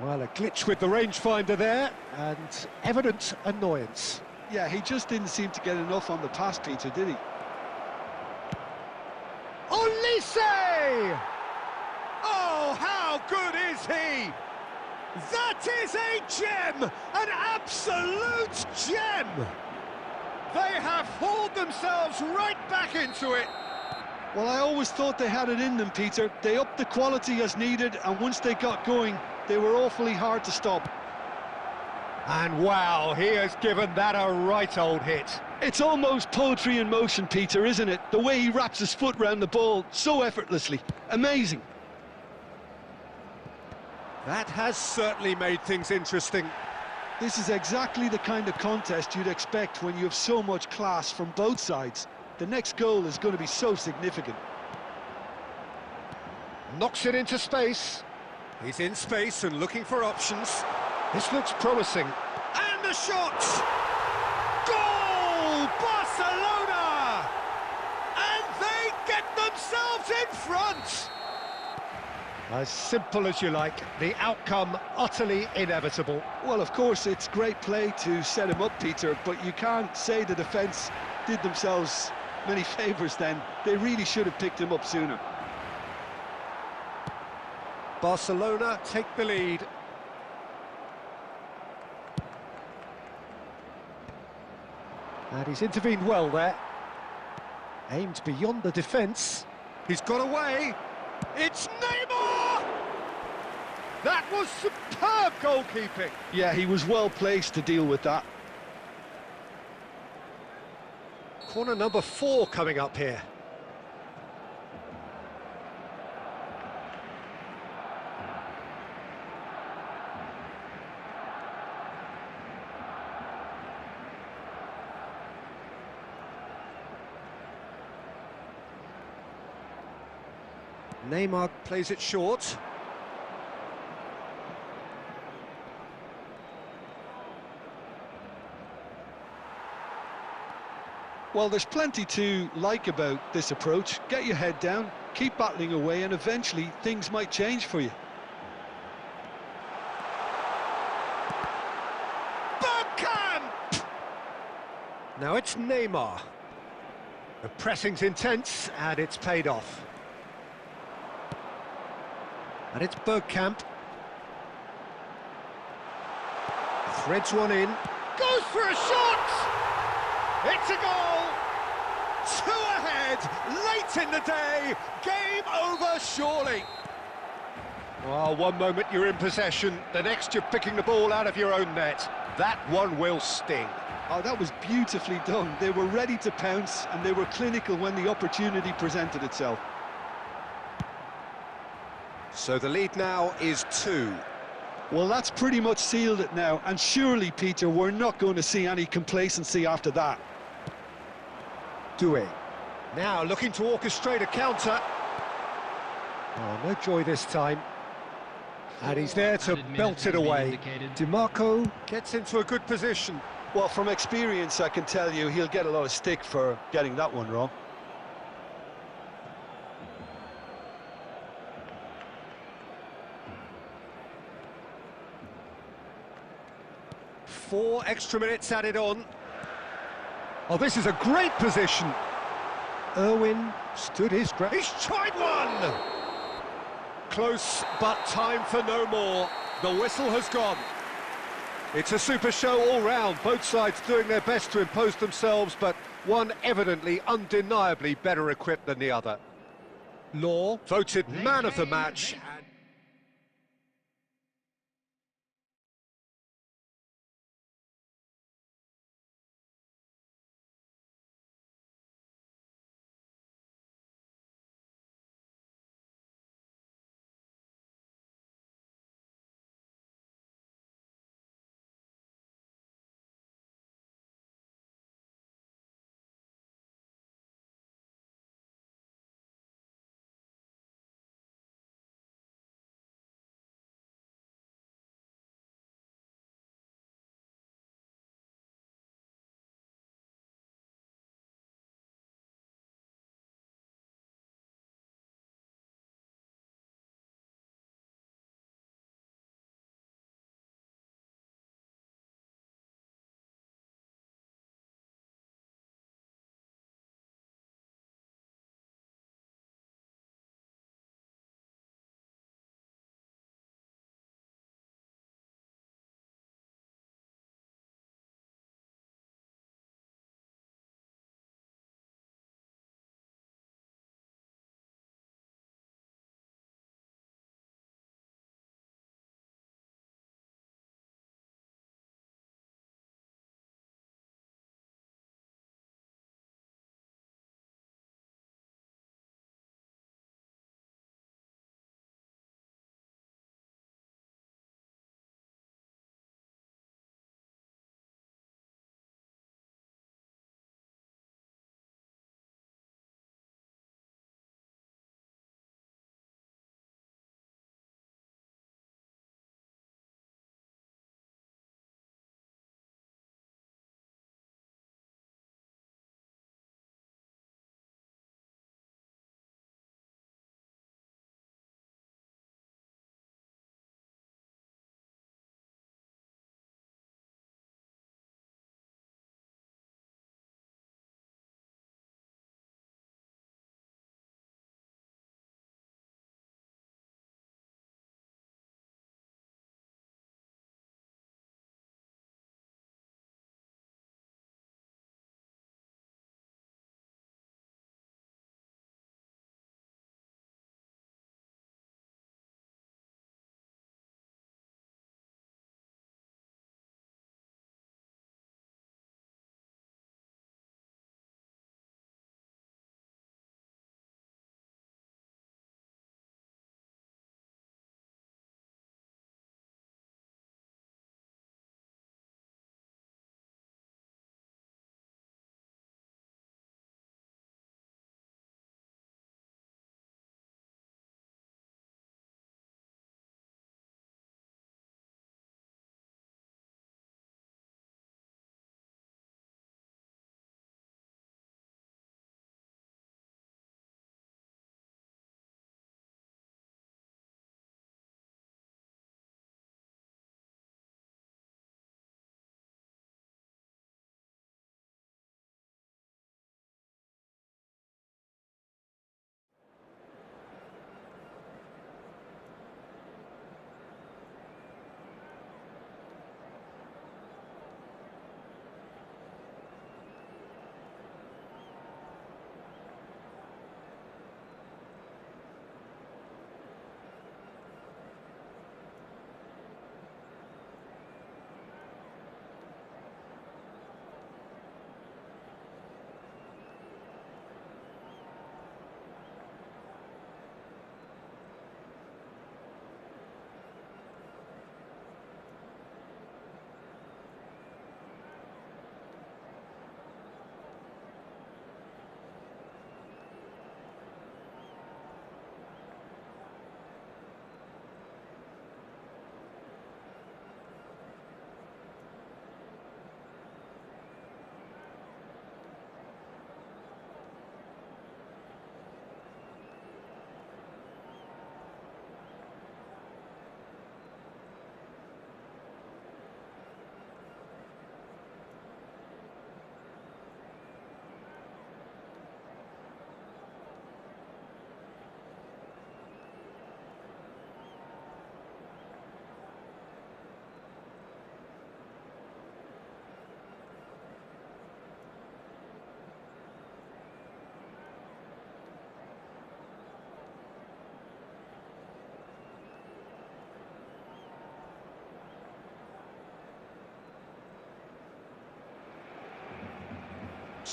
Well, a glitch with the rangefinder there, and evident annoyance. Yeah, he just didn't seem to get enough on the pass, Peter, did he? Olise! Oh, how good is he? That is a gem! An absolute gem! They have hauled themselves right back into it. Well, I always thought they had it in them, Peter. They upped the quality as needed, and once they got going, they were awfully hard to stop. And wow, he has given that a right old hit. It's almost poetry in motion, Peter, isn't it? The way he wraps his foot round the ball so effortlessly. Amazing. That has certainly made things interesting. This is exactly the kind of contest you'd expect when you have so much class from both sides. The next goal is going to be so significant. Knocks it into space. He's in space and looking for options. This looks promising. And the shot! Goal! Barcelona! And they get themselves in front! As simple as you like, the outcome utterly inevitable. Well, of course, it's great play to set him up, Peter, but you can't say the defence did themselves many favours then. They really should have picked him up sooner. Barcelona take the lead. And he's intervened well there. Aimed beyond the defence. He's got away. It's Neymar! That was superb goalkeeping. Yeah, he was well placed to deal with that. Corner number 4 coming up here. Neymar plays it short. Well, there's plenty to like about this approach. Get your head down, keep battling away, and eventually things might change for you. Bergkamp! Now it's Neymar. The pressing's intense, and it's paid off. And it's Bergkamp. Threads one in. Goes for a shot! It's a goal! 2 ahead, late in the day. Game over, surely. Well, one moment you're in possession, the next you're picking the ball out of your own net. That one will sting. Oh, that was beautifully done. They were ready to pounce, and they were clinical when the opportunity presented itself. So the lead now is 2. Well, that's pretty much sealed it now, and surely, Peter, we're not going to see any complacency after that. Doué. Now looking to orchestrate a counter. Oh, no joy this time. And he's there to belt it away. DiMarco gets into a good position. Well, from experience, I can tell you he'll get a lot of stick for getting that one wrong. Four extra minutes added on. Oh, this is a great position. Irwin stood his ground. He's tried one! Close, but time for no more. The whistle has gone. It's a super show all round, both sides doing their best to impose themselves, but one evidently, undeniably better equipped than the other. Law, voted man of the match.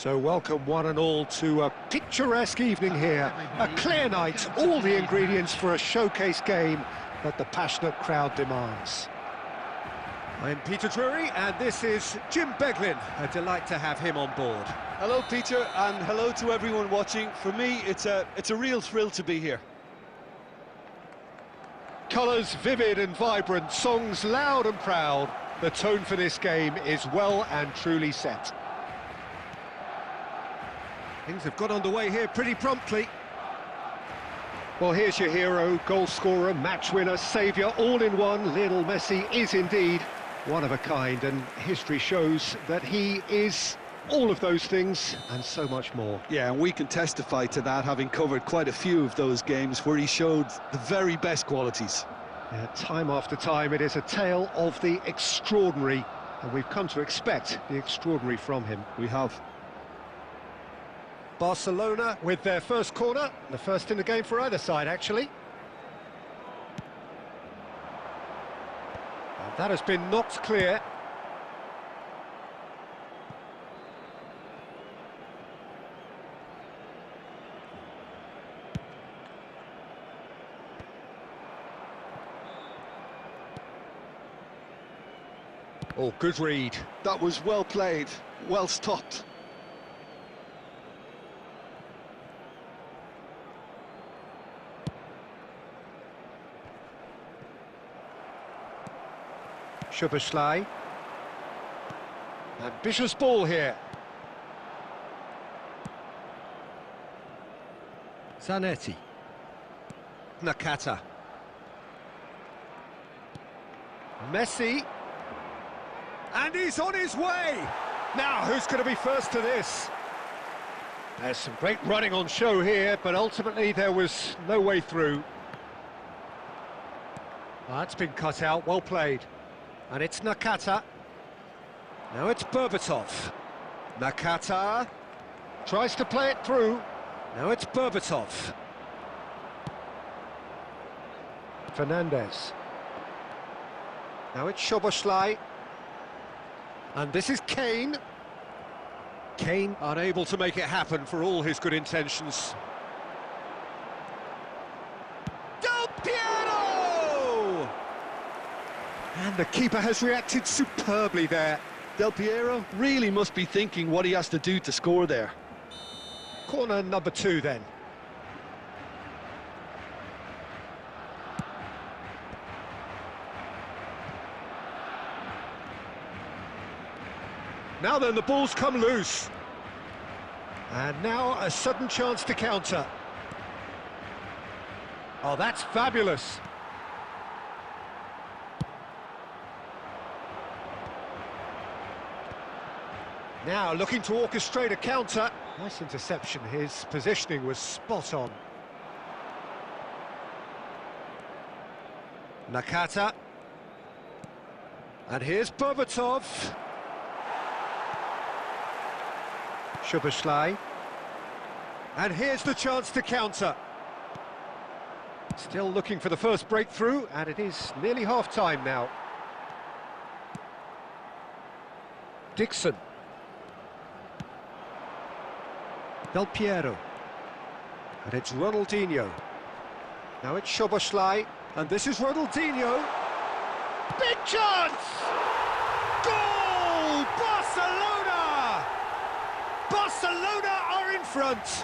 So welcome one and all to a picturesque evening here. A clear night, all the ingredients for a showcase game that the passionate crowd demands. I'm Peter Drury and this is Jim Beglin. A delight to have him on board. Hello, Peter, and hello to everyone watching. For me, it's a real thrill to be here. Colours vivid and vibrant, songs loud and proud. The tone for this game is well and truly set. Things have got underway here pretty promptly. Well, here's your hero, goal scorer, match winner, saviour, all in one. Lionel Messi is indeed one of a kind, and history shows that he is all of those things and so much more. Yeah, and we can testify to that, having covered quite a few of those games where he showed the very best qualities. Yeah, time after time, it is a tale of the extraordinary, and we've come to expect the extraordinary from him. We have. Barcelona with their first corner, the first in the game for either side, actually. And that has been knocked clear. Oh, good read. That was well played, well stopped. Szoboszlai. Ambitious ball here. Zanetti. Nakata. Messi. And he's on his way! Now, who's going to be first to this? There's some great running on show here, but ultimately there was no way through. That's been cut out, well played. And it's Nakata. Now it's Berbatov. Nakata tries to play it through. Now it's Berbatov. Fernandez. Now it's Szoboszlai. And this is Kane. Kane unable to make it happen for all his good intentions. Del Piero! And the keeper has reacted superbly there. Del Piero really must be thinking what he has to do to score there. Corner number 2 then. Now then, the ball's come loose. And now a sudden chance to counter. Oh, that's fabulous. Now looking to orchestrate a counter. Nice interception, his positioning was spot on. Nakata. And here's Berbatov. Szoboszlai. And here's the chance to counter. Still looking for the first breakthrough, and it is nearly half-time now. Dixon. Del Piero. And it's Ronaldinho. Now it's Szoboszlai, and this is Ronaldinho. Big chance! Goal! Barcelona! Barcelona are in front!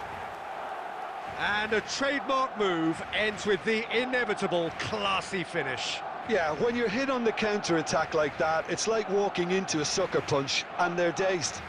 And a trademark move ends with the inevitable classy finish. Yeah, when you're hit on the counter-attack like that, it's like walking into a sucker punch, and they're dazed.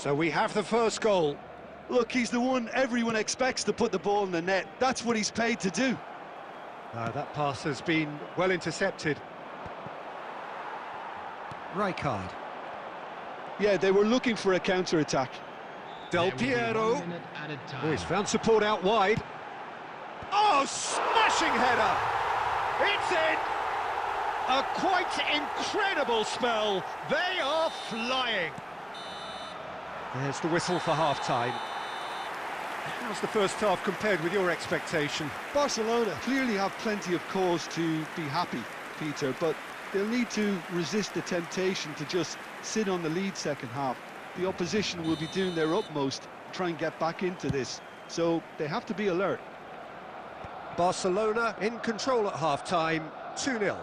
So we have the first goal. Look, he's the one everyone expects to put the ball in the net. That's what he's paid to do. That pass has been well intercepted. Rijkaard. Yeah, they were looking for a counter-attack. Del Piero. Oh, he's found support out wide. Oh, smashing header! It's in! A quite incredible spell. They are flying. There's the whistle for half-time. How's the first half compared with your expectation? Barcelona clearly have plenty of cause to be happy, Peter, but they'll need to resist the temptation to just sit on the lead second half. The opposition will be doing their utmost to try and get back into this, so they have to be alert. Barcelona in control at half-time, 2-0.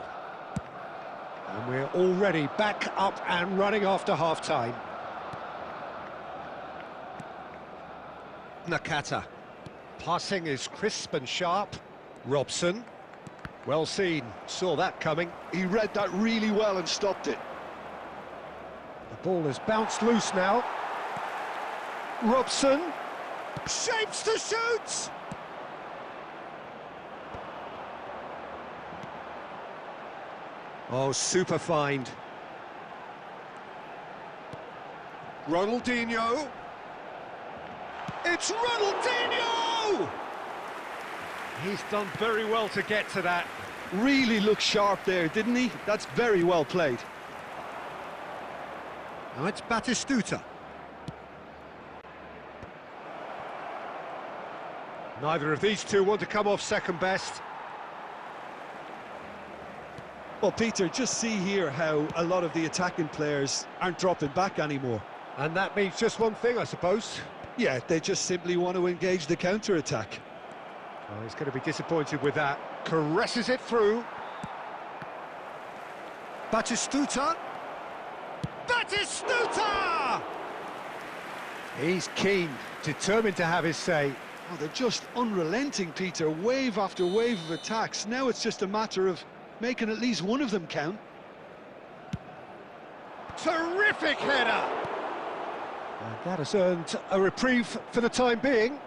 And we're already back up and running after half-time. Nakata. Passing is crisp and sharp. Robson. Well seen, saw that coming. He read that really well and stopped it. The ball has bounced loose now. Robson. Shapes to shoot! Oh, super find. Ronaldinho. It's Ronaldinho! He's done very well to get to that. Really looked sharp there, didn't he? That's very well played. Now it's Batistuta. Neither of these two want to come off second best. Well, Peter, just see here how a lot of the attacking players aren't dropping back anymore. And that means just one thing, I suppose. Yeah, they just simply want to engage the counter-attack. Oh, he's going to be disappointed with that. Caresses it through. Batistuta. Batistuta! He's keen, determined to have his say. Oh, they're just unrelenting, Peter. Wave after wave of attacks. Now it's just a matter of making at least one of them count. Terrific header! And that has earned a reprieve for the time being.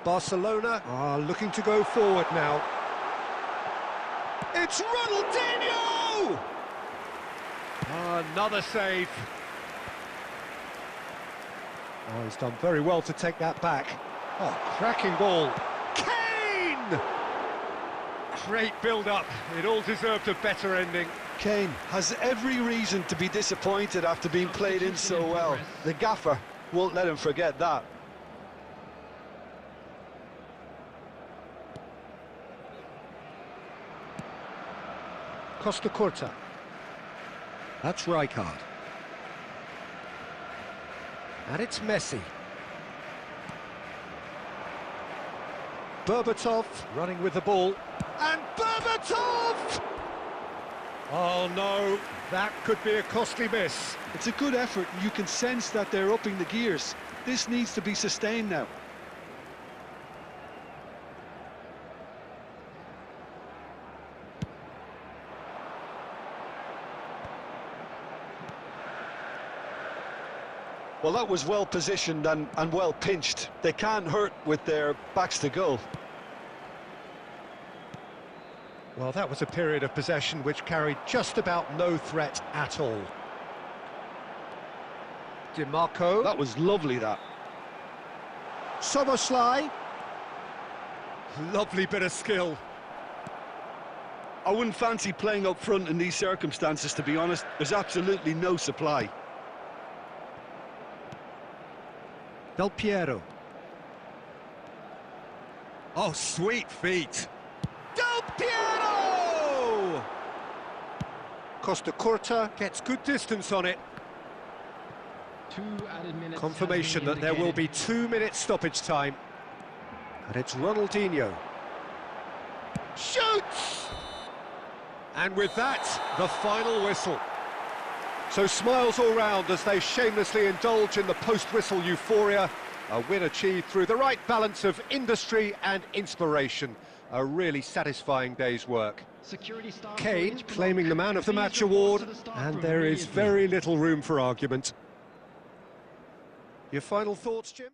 Barcelona are looking to go forward now. It's Ronaldinho! Another save. Oh, he's done very well to take that back. Oh, cracking ball. Kane! Great build-up. It all deserved a better ending. Kane has every reason to be disappointed after being played in so well. The gaffer won't let him forget that. Costa Curta. That's Rijkaard. And it's Messi. Berbatov running with the ball. And Berbatov! Oh no, that could be a costly miss. It's a good effort, and you can sense that they're upping the gears. This needs to be sustained now. Well, that was well positioned and well pinched. They can't hurt with their backs to goal. Well, that was a period of possession which carried just about no threat at all. DiMarco. That was lovely, that. Soboslai. Lovely bit of skill. I wouldn't fancy playing up front in these circumstances, to be honest. There's absolutely no supply. Del Piero. Oh, sweet feet. Del Piero! Costa Curta gets good distance on it. 2 added minutes. Confirmation that there will be 2 minutes stoppage time. And it's Ronaldinho. Shoots! And with that, the final whistle. So smiles all round as they shamelessly indulge in the post-whistle euphoria. A win achieved through the right balance of industry and inspiration. A really satisfying day's work. Kane claiming the Man of the Match award, and there is very little room for argument. Your final thoughts, Jim?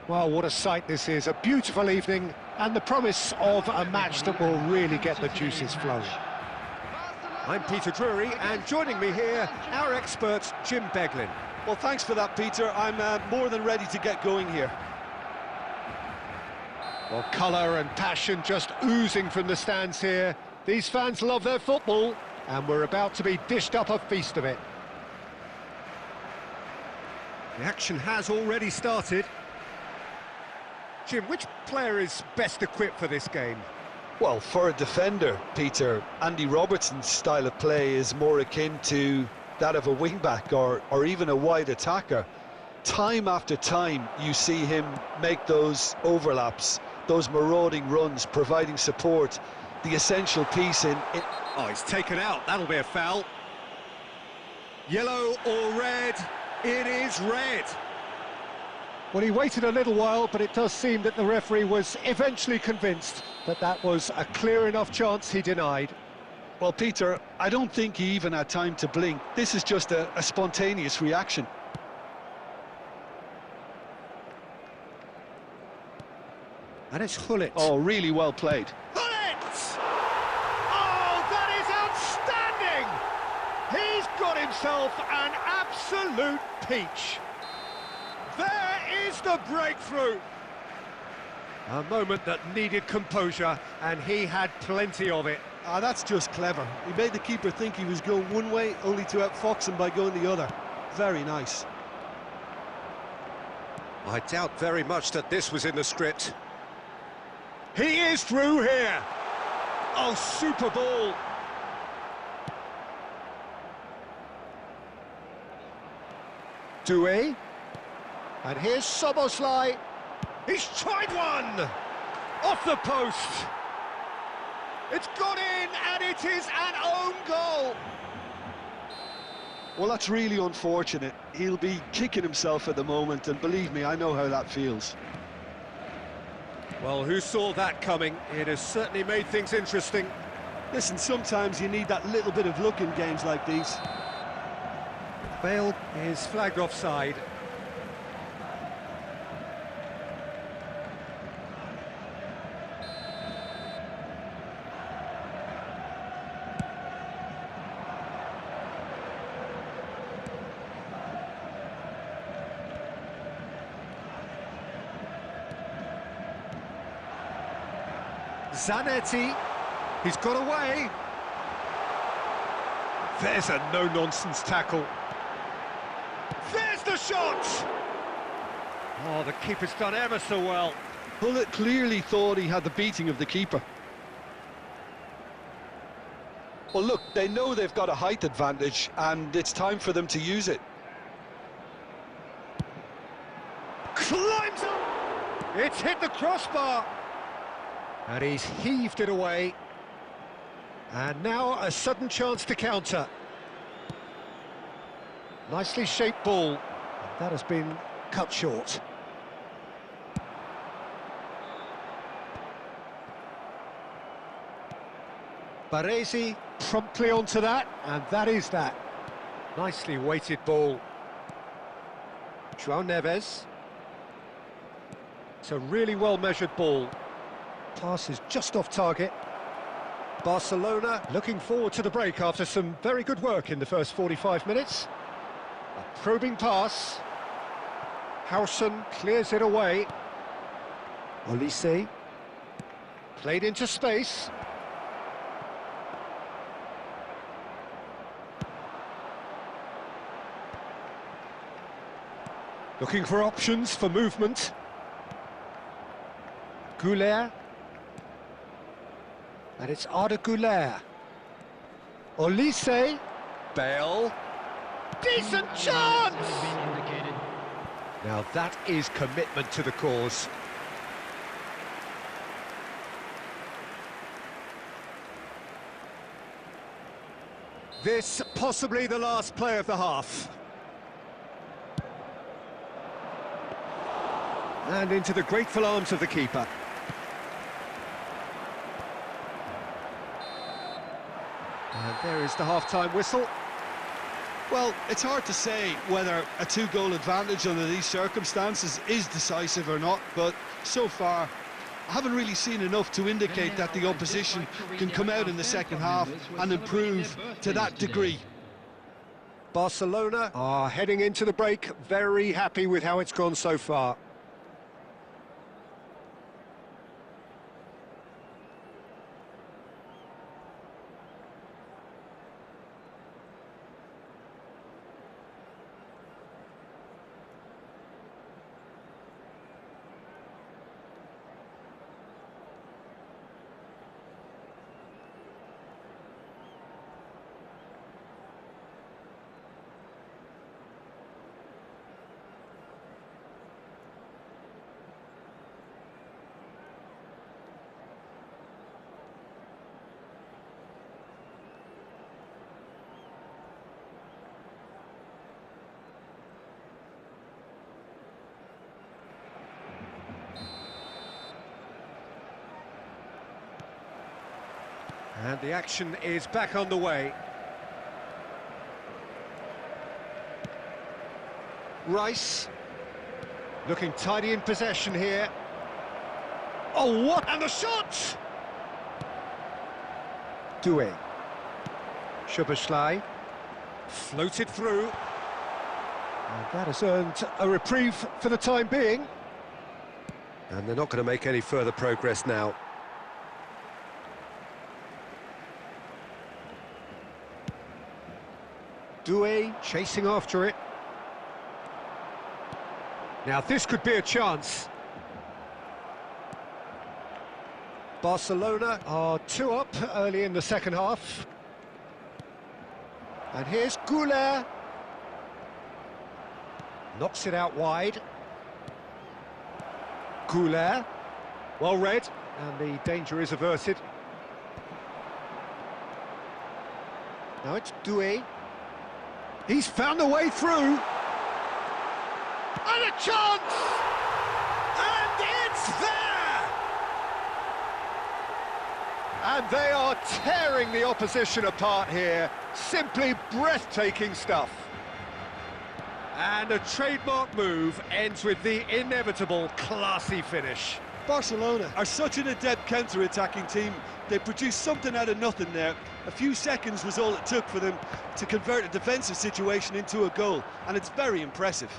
Well, what a sight this is. A beautiful evening and the promise of a match that will really get the juices flowing. I'm Peter Drury, and joining me here, our expert, Jim Beglin. Well, thanks for that, Peter. I'm more than ready to get going here. Well, colour and passion just oozing from the stands here. These fans love their football, and we're about to be dished up a feast of it. The action has already started. Jim, which player is best equipped for this game? Well, for a defender, Peter, Andy Robertson's style of play is more akin to that of a wing-back or even a wide attacker. Time after time, you see him make those overlaps, those marauding runs, providing support, the essential piece in... Oh, he's taken out. That'll be a foul. Yellow or red? It is red. Well, he waited a little while, but it does seem that the referee was eventually convinced that that was a clear enough chance he denied. Well, Peter, I don't think he even had time to blink. This is just a spontaneous reaction. And it's Hullet. Oh, really well played. Hullet! Oh, that is outstanding! He's got himself an absolute peach. There is the breakthrough. A moment that needed composure, and he had plenty of it. Ah, that's just clever. He made the keeper think he was going one way, only to outfox him by going the other. Very nice. I doubt very much that this was in the script. He is through here. Oh, super ball. Doué. And here's Soboslai. He's tried one! Off the post. It's gone in, and it is an own goal. Well, that's really unfortunate. He'll be kicking himself at the moment, and believe me, I know how that feels. Well, who saw that coming? It has certainly made things interesting. Listen, sometimes you need that little bit of luck in games like these. Bale is flagged offside. Zanetti, he's got away. There's a no-nonsense tackle. There's the shot! Oh, the keeper's done ever so well. Pullet clearly thought he had the beating of the keeper. Well, look, they know they've got a height advantage, and it's time for them to use it. Climbs up! It's hit the crossbar! And he's heaved it away. And now a sudden chance to counter. Nicely shaped ball. And that has been cut short. Baresi promptly onto that, and that is that. Nicely weighted ball. João Neves. It's a really well-measured ball. Pass is just off target. Barcelona looking forward to the break after some very good work in the first 45 minutes. A probing pass. Howson clears it away. Olise. Played into space. Looking for options for movement. Goulet. And it's Arda Goulet. Olise. Bale. Decent chance! Now that is commitment to the cause. This possibly the last play of the half. And into the grateful arms of the keeper. And there is the half-time whistle. Well, it's hard to say whether a two-goal advantage under these circumstances is decisive or not, but so far I haven't really seen enough to indicate that the opposition can come out in the second half and improve to that degree. Barcelona are heading into the break very happy with how it's gone so far. And the action is back on the way. Rice, looking tidy in possession here. Oh, what? And the shot! Doué. Szoboszlai, floated through. And that has earned a reprieve for the time being. And they're not going to make any further progress now. Doué chasing after it. Now this could be a chance. Barcelona are 2 up early in the second half. And here's Goulet. Knocks it out wide. Goulet. Well read, and the danger is averted. Now it's Doué. He's found a way through. And a chance! And it's there! And they are tearing the opposition apart here. Simply breathtaking stuff. And a trademark move ends with the inevitable classy finish. Barcelona are such an adept counter-attacking team. They produced something out of nothing there. A few seconds was all it took for them to convert a defensive situation into a goal, and it's very impressive.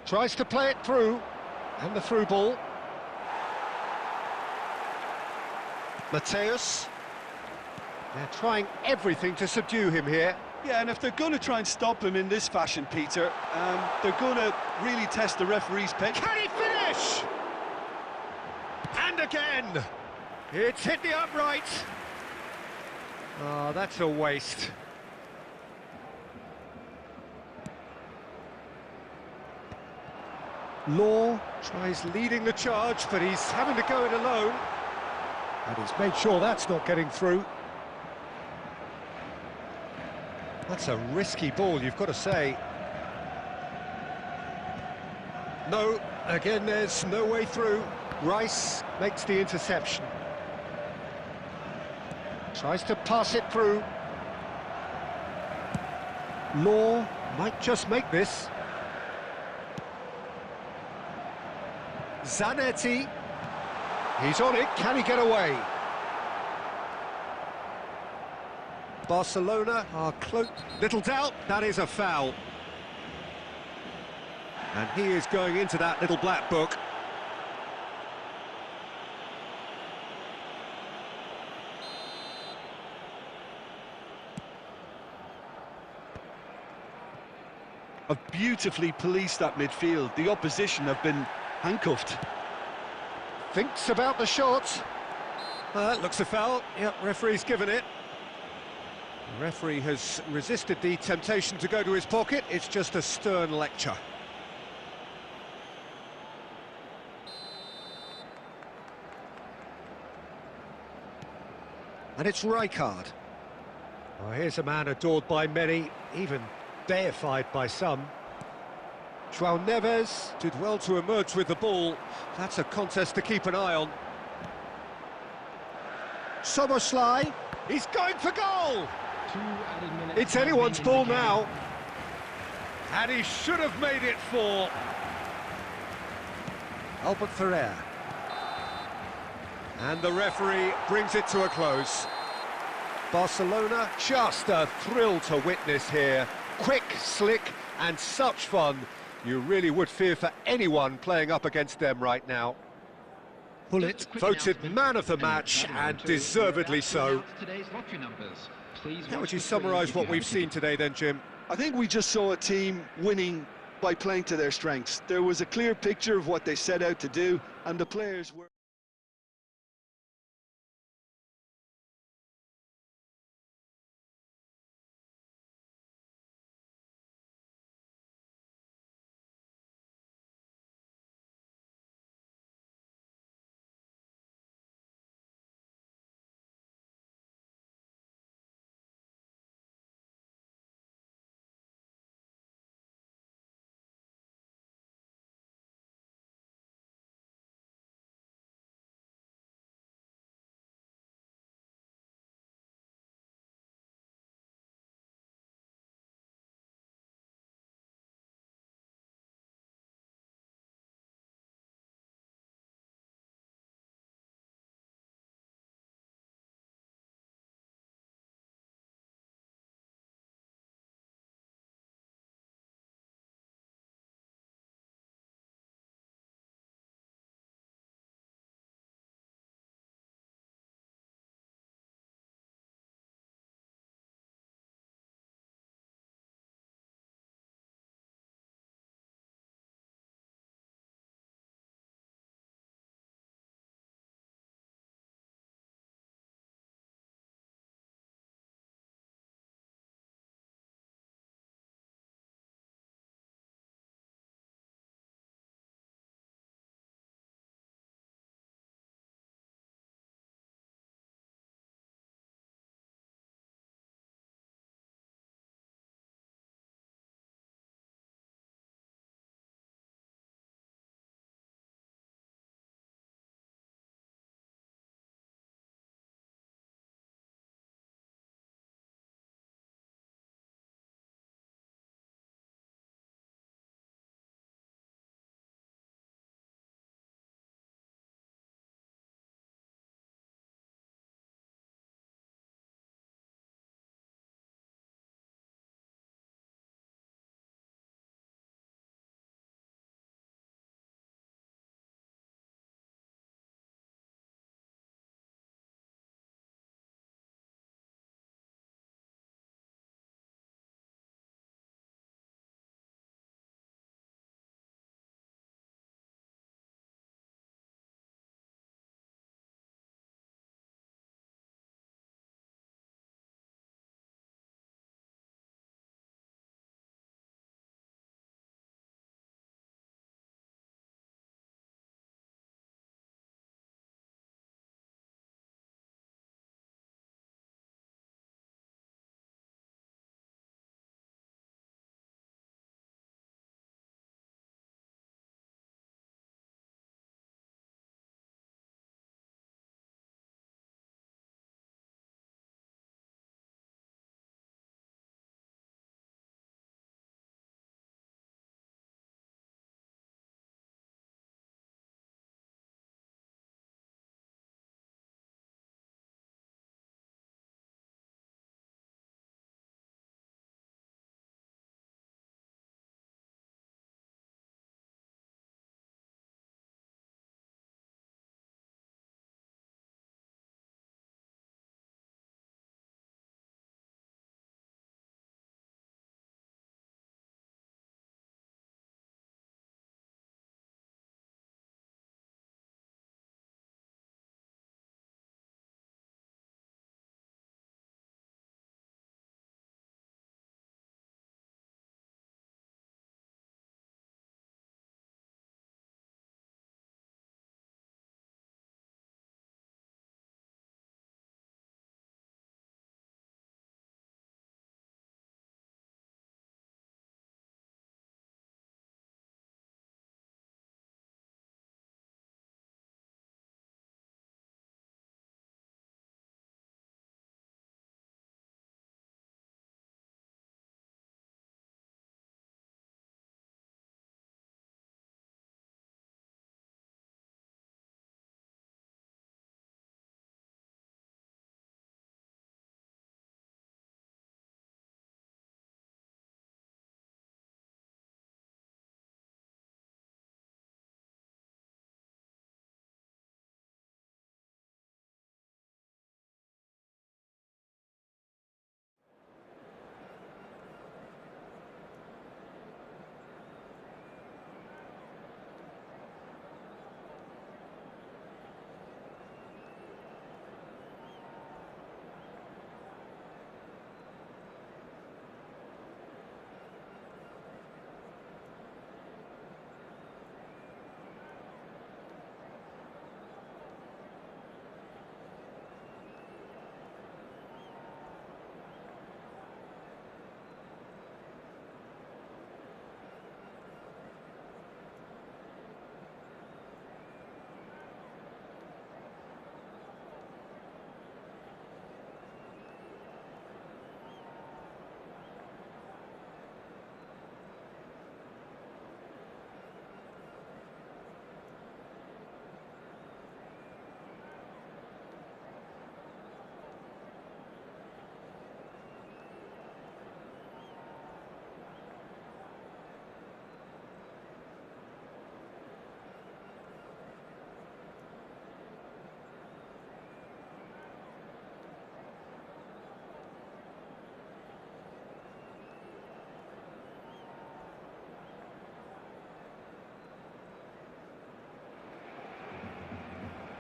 Tries to play it through, and the through ball. Mateus. They're trying everything to subdue him here. Yeah, and if they're going to try and stop him in this fashion, Peter, they're going to really test the referee's patience. Can he finish? And again! It's hit the upright. Oh, that's a waste. Law tries leading the charge, but he's having to go it alone. And he's made sure that's not getting through. That's a risky ball, you've got to say. No, again, there's no way through. Rice makes the interception. Tries to pass it through. Law might just make this. Zanetti. He's on it, can he get away? Barcelona are close. Little doubt, that is a foul. And he is going into that little black book. Have beautifully policed that midfield. The opposition have been handcuffed. Thinks about the shot. Looks a foul. Yep, referee's given it. The referee has resisted the temptation to go to his pocket. It's just a stern lecture. And it's Rijkaard. Oh, here's a man adored by many, even deified by some. João Neves did well to emerge with the ball. That's a contest to keep an eye on. Soboslai, he's going for goal! It's anyone's ball now. And he should have made it 4. Albert Ferrer. And the referee brings it to a close. Barcelona, just a thrill to witness here. Quick, slick, and such fun. You really would fear for anyone playing up against them right now. Bullet voted man of the match, and deservedly so. How would you summarise what we've seen today then, Jim? I think we just saw a team winning by playing to their strengths. There was a clear picture of what they set out to do, and the players were...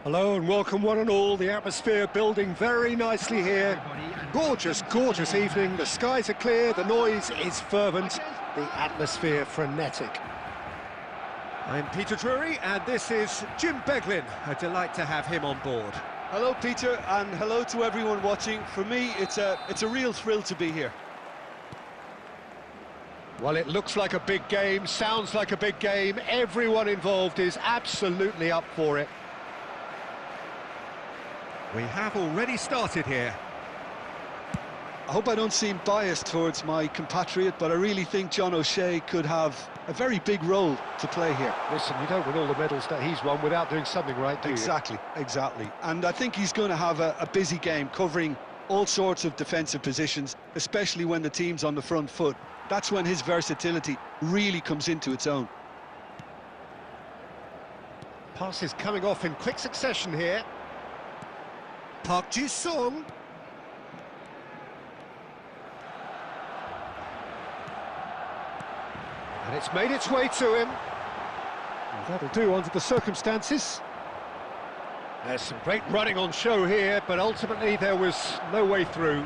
Hello and welcome one and all. The atmosphere building very nicely here. Gorgeous, gorgeous evening. The skies are clear, the noise is fervent, the atmosphere frenetic. I'm Peter Drury and this is Jim Beglin. A delight to have him on board. Hello, Peter, and hello to everyone watching. For me, it's a real thrill to be here. Well, it looks like a big game, sounds like a big game. Everyone involved is absolutely up for it. We have already started here. I hope I don't seem biased towards my compatriot, but I really think John O'Shea could have a very big role to play here. Listen, you don't win all the medals that he's won without doing something right, do you? Exactly. And I think he's going to have a busy game covering all sorts of defensive positions, especially when the team's on the front foot. That's when his versatility really comes into its own. Passes coming off in quick succession here. Park Ji-sung. And it's made its way to him. And that'll do under the circumstances. There's some great running on show here, but ultimately there was no way through.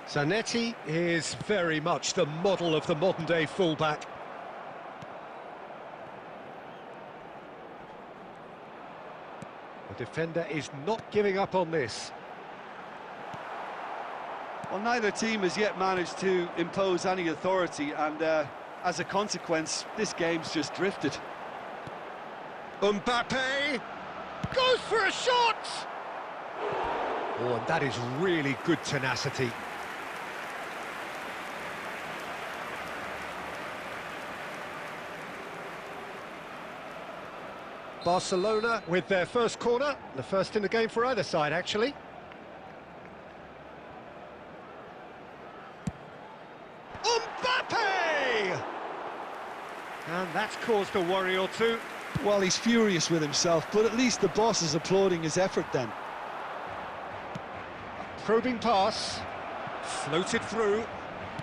Zanetti is very much the model of the modern-day fullback. The defender is not giving up on this. Well, neither team has yet managed to impose any authority, and as a consequence, this game's just drifted. Mbappe goes for a shot! Oh, and that is really good tenacity. Barcelona with their first corner, the first in the game for either side, actually. Mbappe! And that's caused a worry or two. Well, he's furious with himself, but at least the boss is applauding his effort then. A probing pass, floated through,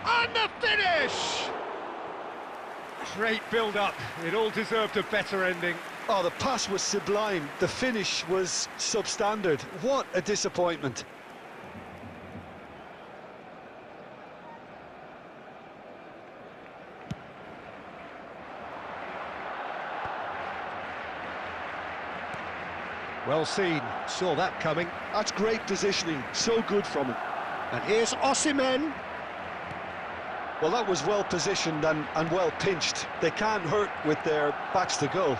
and the finish! Great build-up, it all deserved a better ending. Oh, the pass was sublime, the finish was substandard. What a disappointment. Well seen, saw that coming. That's great positioning, so good from him. And here's Osimhen. Well, that was well positioned and well pinched. They can't hurt with their backs to goal.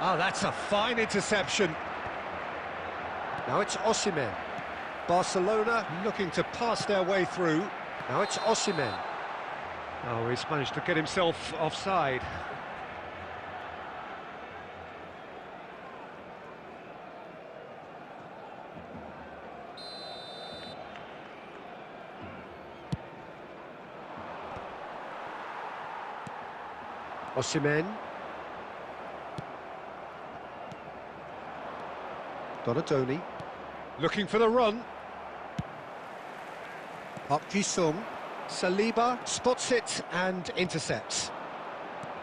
Ah, that's a fine interception. Now it's Osimhen. Barcelona looking to pass their way through. Now it's Osimhen. Oh, he's managed to get himself offside. Osimhen. Donatoni. Looking for the run. Park Ji-sung. Saliba spots it and intercepts.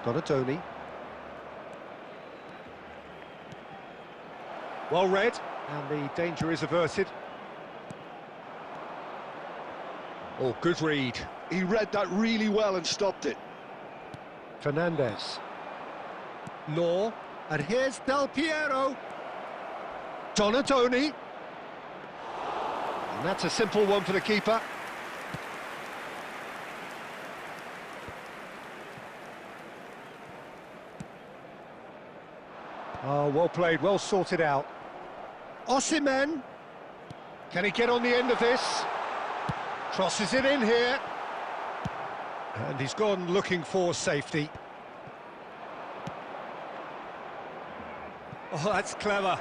Donatoni. Well read, and the danger is averted. Oh, good read. He read that really well and stopped it. Fernandez. Law, and here's Del Piero. Donatoni. And that's a simple one for the keeper. Oh, well played, well sorted out. Osimhen. Can he get on the end of this? Crosses it in here. And he's gone looking for safety. Oh, that's clever.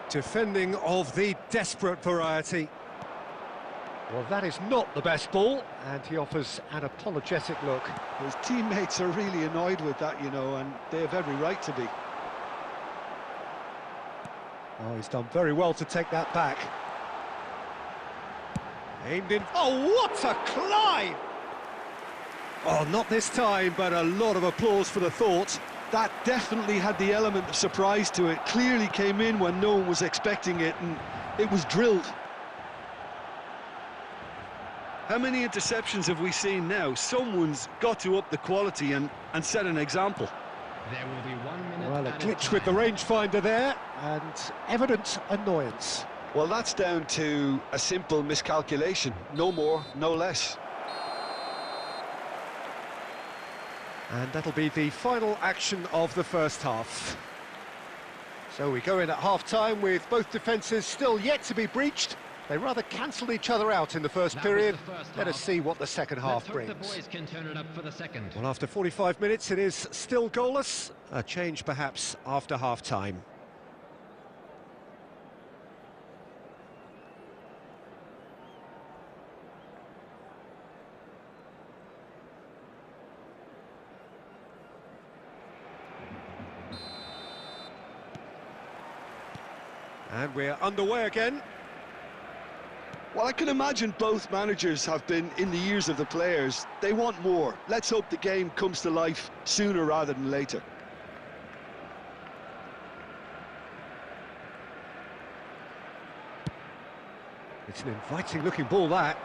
Defending of the desperate variety. Well, that is not the best ball, and he offers an apologetic look. His teammates are really annoyed with that, you know, and they have every right to be. Oh, he's done very well to take that back. Aimed in. Oh, what a climb! Oh, not this time, but a lot of applause for the thought. That definitely had the element of surprise to it. Clearly came in when no one was expecting it, and it was drilled. How many interceptions have we seen now? Someone's got to up the quality and set an example. There will be 1 minute. Well, a added glitch time. with the rangefinder there, and evident annoyance. Well, that's down to a simple miscalculation. No more, no less. And that'll be the final action of the first half. So we go in at half-time with both defences still yet to be breached. They rather cancelled each other out in the first That period. was the first Let us half. see what the second half Let's hope brings. the boys can turn it up for the second. Well, after 45 minutes, it is still goalless. A change, perhaps, after half-time. And we're underway again. Well, I can imagine both managers have been in the ears of the players. They want more. Let's hope the game comes to life sooner rather than later. It's an inviting-looking ball, that.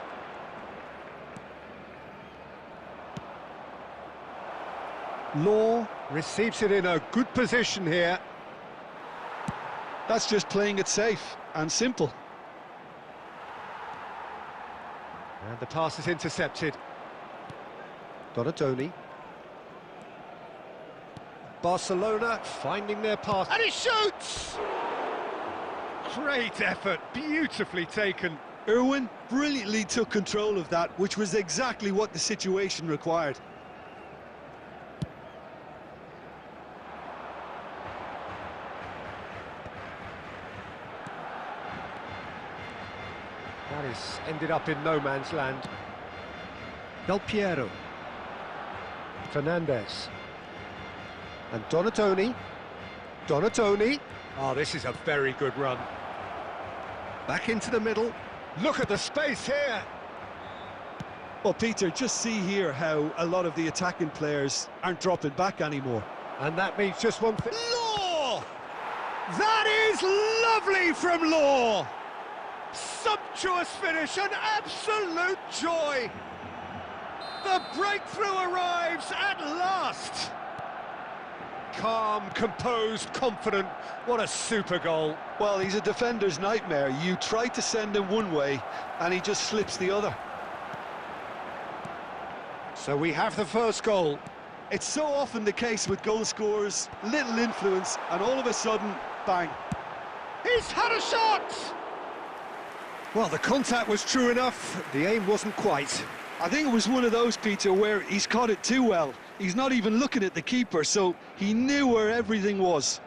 Law receives it in a good position here. That's just playing it safe and simple. And the pass is intercepted. Donatoni. Barcelona finding their pass. And he shoots! Great effort, beautifully taken. Irwin brilliantly took control of that, which was exactly what the situation required. That is ended up in no man's land. Del Piero. Fernandez. And Donatoni. Donatoni. Oh, this is a very good run. Back into the middle. Look at the space here. Well, Peter, just see here how a lot of the attacking players aren't dropping back anymore. And that means just one thing. Law! That is lovely from Law! Sumptuous finish, an absolute joy! The breakthrough arrives at last! Calm, composed, confident, what a super goal. Well, he's a defender's nightmare. You try to send him one way, and he just slips the other. So we have the first goal. It's so often the case with goal scorers, little influence, and all of a sudden, bang. He's had a shot! Well, the contact was true enough, the aim wasn't quite. I think it was one of those, Peter, where he's caught it too well. He's not even looking at the keeper, so he knew where everything was.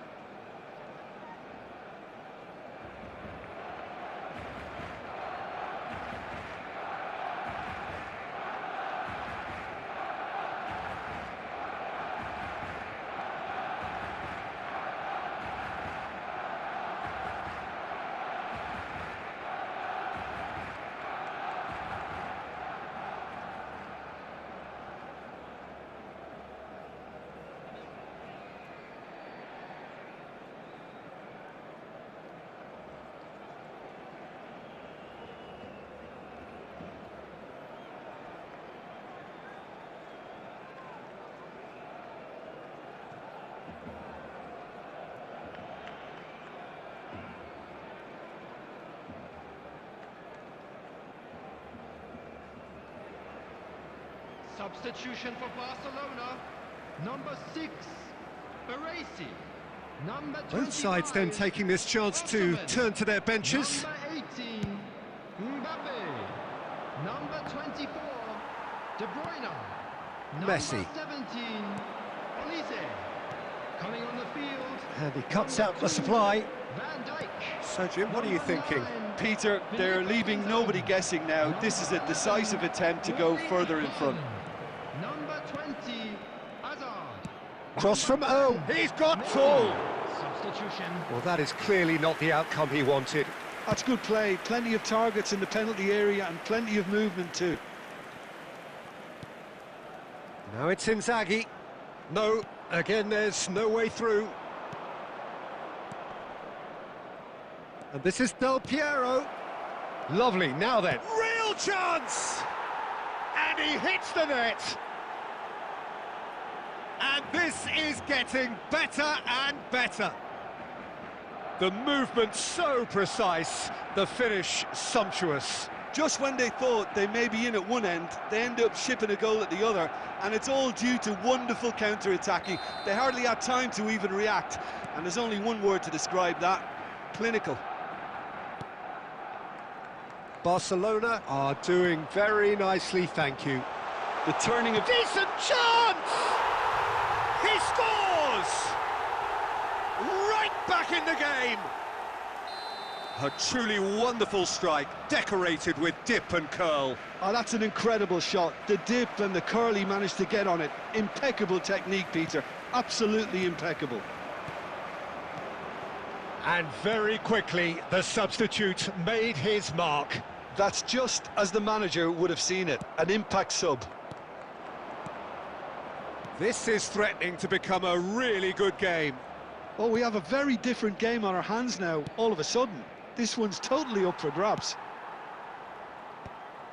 Substitution for Barcelona, number 6, Baresi. Number 25, Both sides then taking this chance to turn to their benches. Number 18, Mbappe. Number 24, De Bruyne. Messi. Number 17, Olise. Coming on the field. And he cuts out the supply. Van Dijk. So, Jim, what are you thinking? Peter, they're leaving nobody guessing now. This is a decisive attempt to go further in front. Number 20, Hazard. Cross from Oh, he's got full. Substitution. Well, that is clearly not the outcome he wanted. That's good play. Plenty of targets in the penalty area and plenty of movement too. Now it's Inzaghi. No, again there's no way through. And this is Del Piero. Lovely, now then. Real chance! And he hits the net. And this is getting better and better. The movement so precise, the finish sumptuous. Just when they thought they may be in at one end, they end up shipping a goal at the other, and it's all due to wonderful counter-attacking. They hardly had time to even react, and there's only one word to describe that: clinical. Barcelona are doing very nicely, thank you. The turning of... Decent chance! He scores! Right back in the game! A truly wonderful strike, decorated with dip and curl. Oh, that's an incredible shot. The dip and the curl he managed to get on it. Impeccable technique, Peter. Absolutely impeccable. And very quickly, the substitute made his mark. That's just as the manager would have seen it. An impact sub. This is threatening to become a really good game. Oh, we have a very different game on our hands now, all of a sudden. This one's totally up for grabs.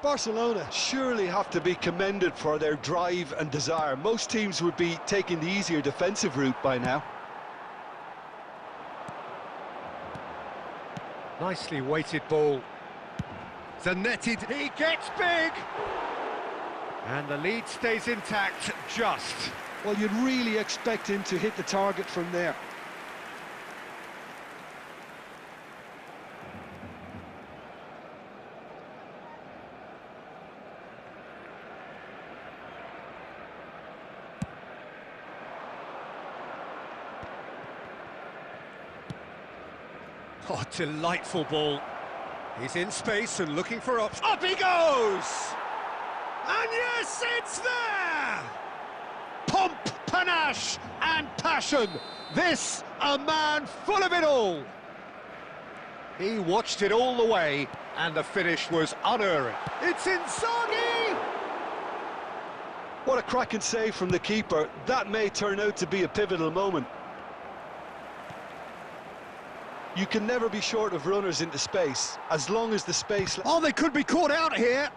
Barcelona surely have to be commended for their drive and desire. Most teams would be taking the easier defensive route by now. Nicely weighted ball. Zanetted, he gets big! And the lead stays intact, just. Well, you'd really expect him to hit the target from there. Oh, delightful ball. He's in space and looking for options. Up he goes! And yes, it's there! Pomp, panache and passion. This, a man full of it all. He watched it all the way, and the finish was unerring. It's Inzaghi! What a cracking save from the keeper. That may turn out to be a pivotal moment. You can never be short of runners into space, as long as the space... Oh, they could be caught out here.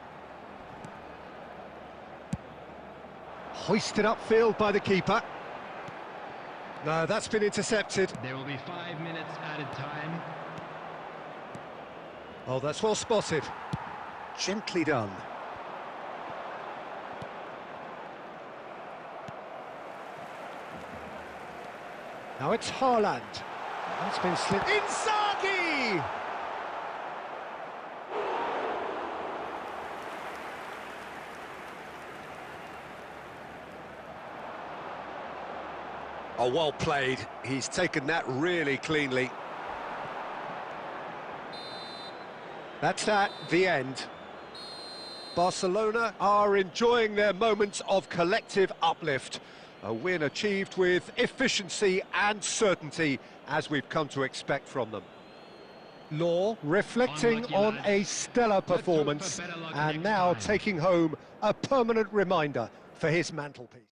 Hoisted upfield by the keeper. No, that's been intercepted. There will be 5 minutes added time. Oh, that's well spotted. Gently done. Now it's Haaland. That's been slipped. Inzaghi! Oh, well played. He's taken that really cleanly. That's at the end. Barcelona are enjoying their moments of collective uplift. A win achieved with efficiency and certainty, as we've come to expect from them. Law reflecting on a stellar performance and now taking home a permanent reminder for his mantelpiece.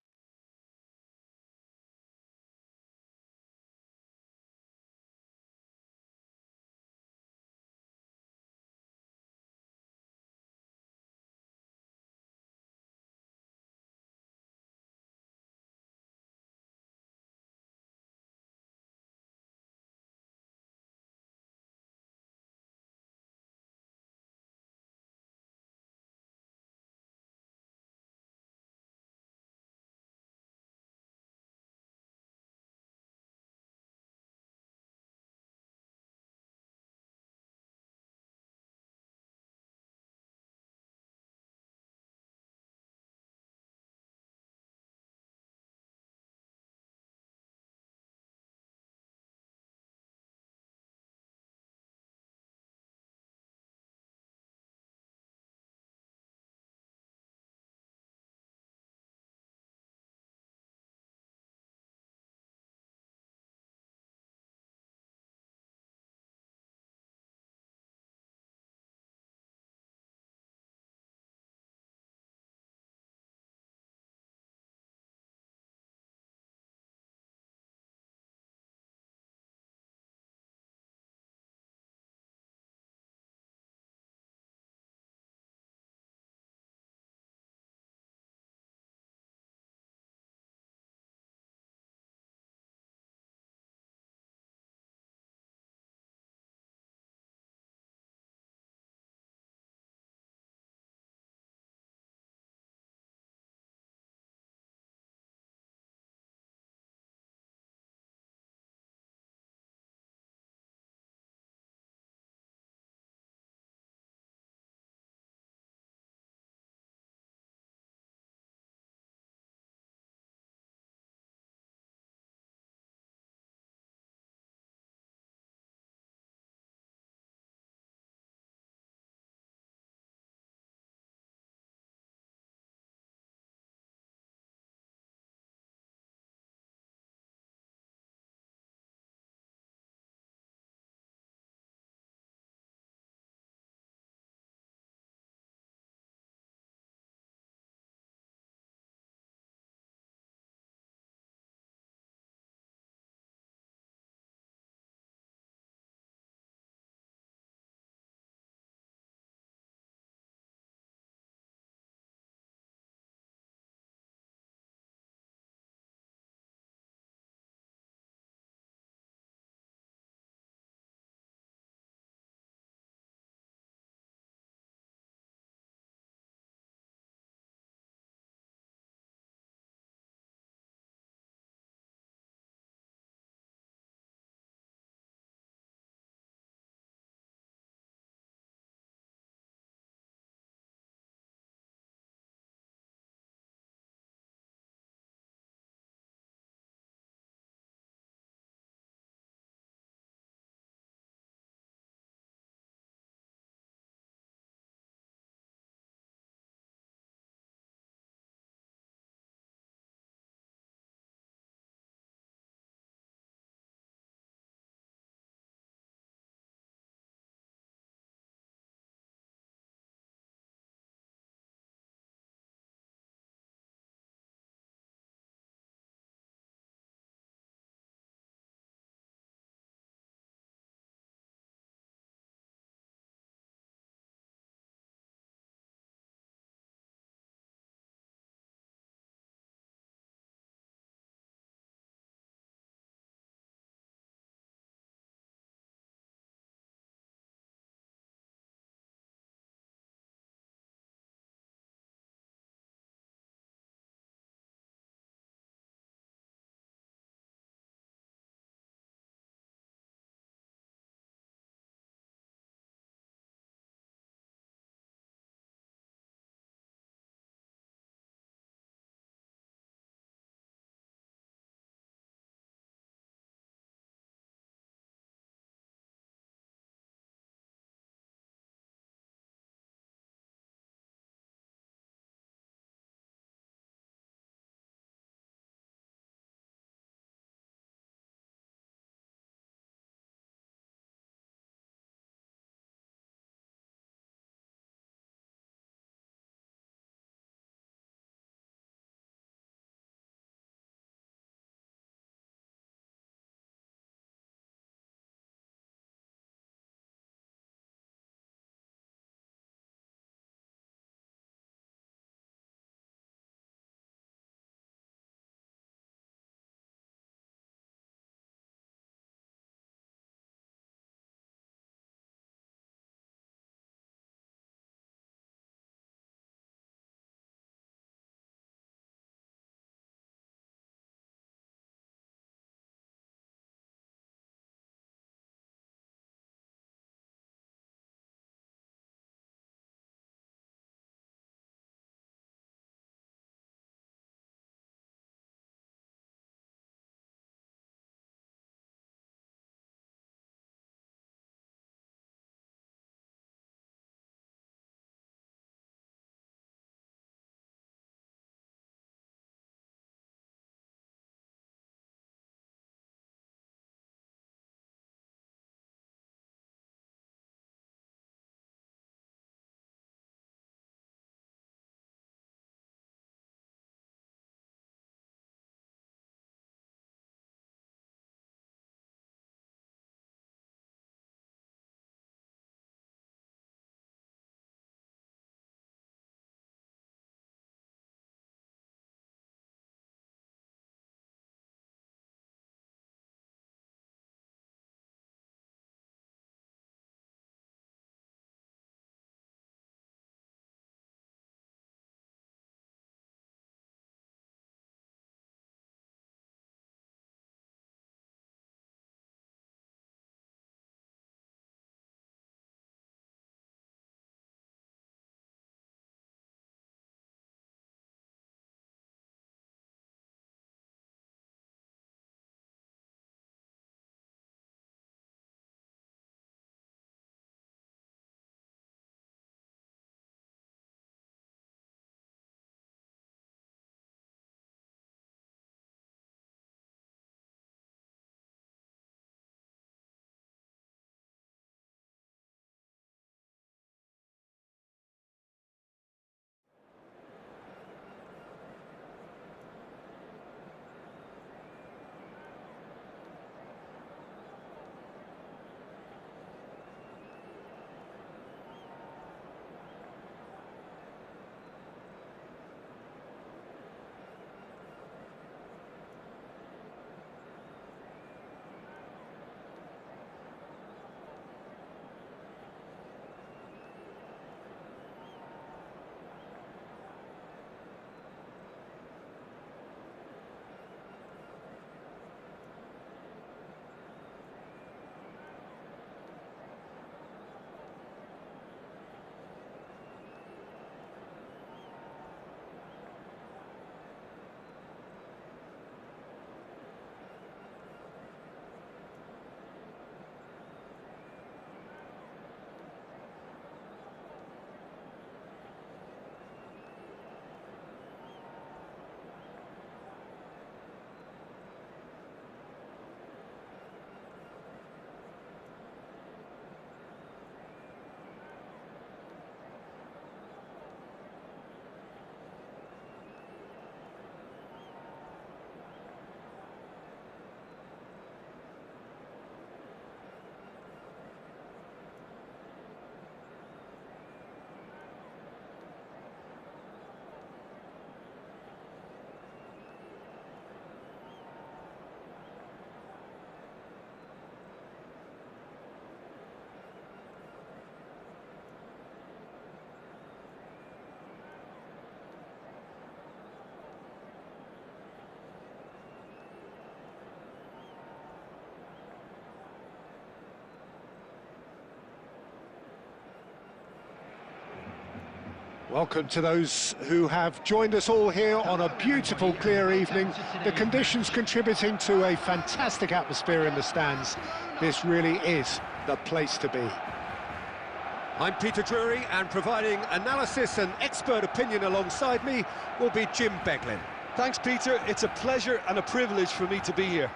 Welcome to those who have joined us all here on a beautiful, clear evening. The conditions contributing to a fantastic atmosphere in the stands. This really is the place to be. I'm Peter Drury, and providing analysis and expert opinion alongside me will be Jim Beglin. Thanks, Peter. It's a pleasure and a privilege for me to be here.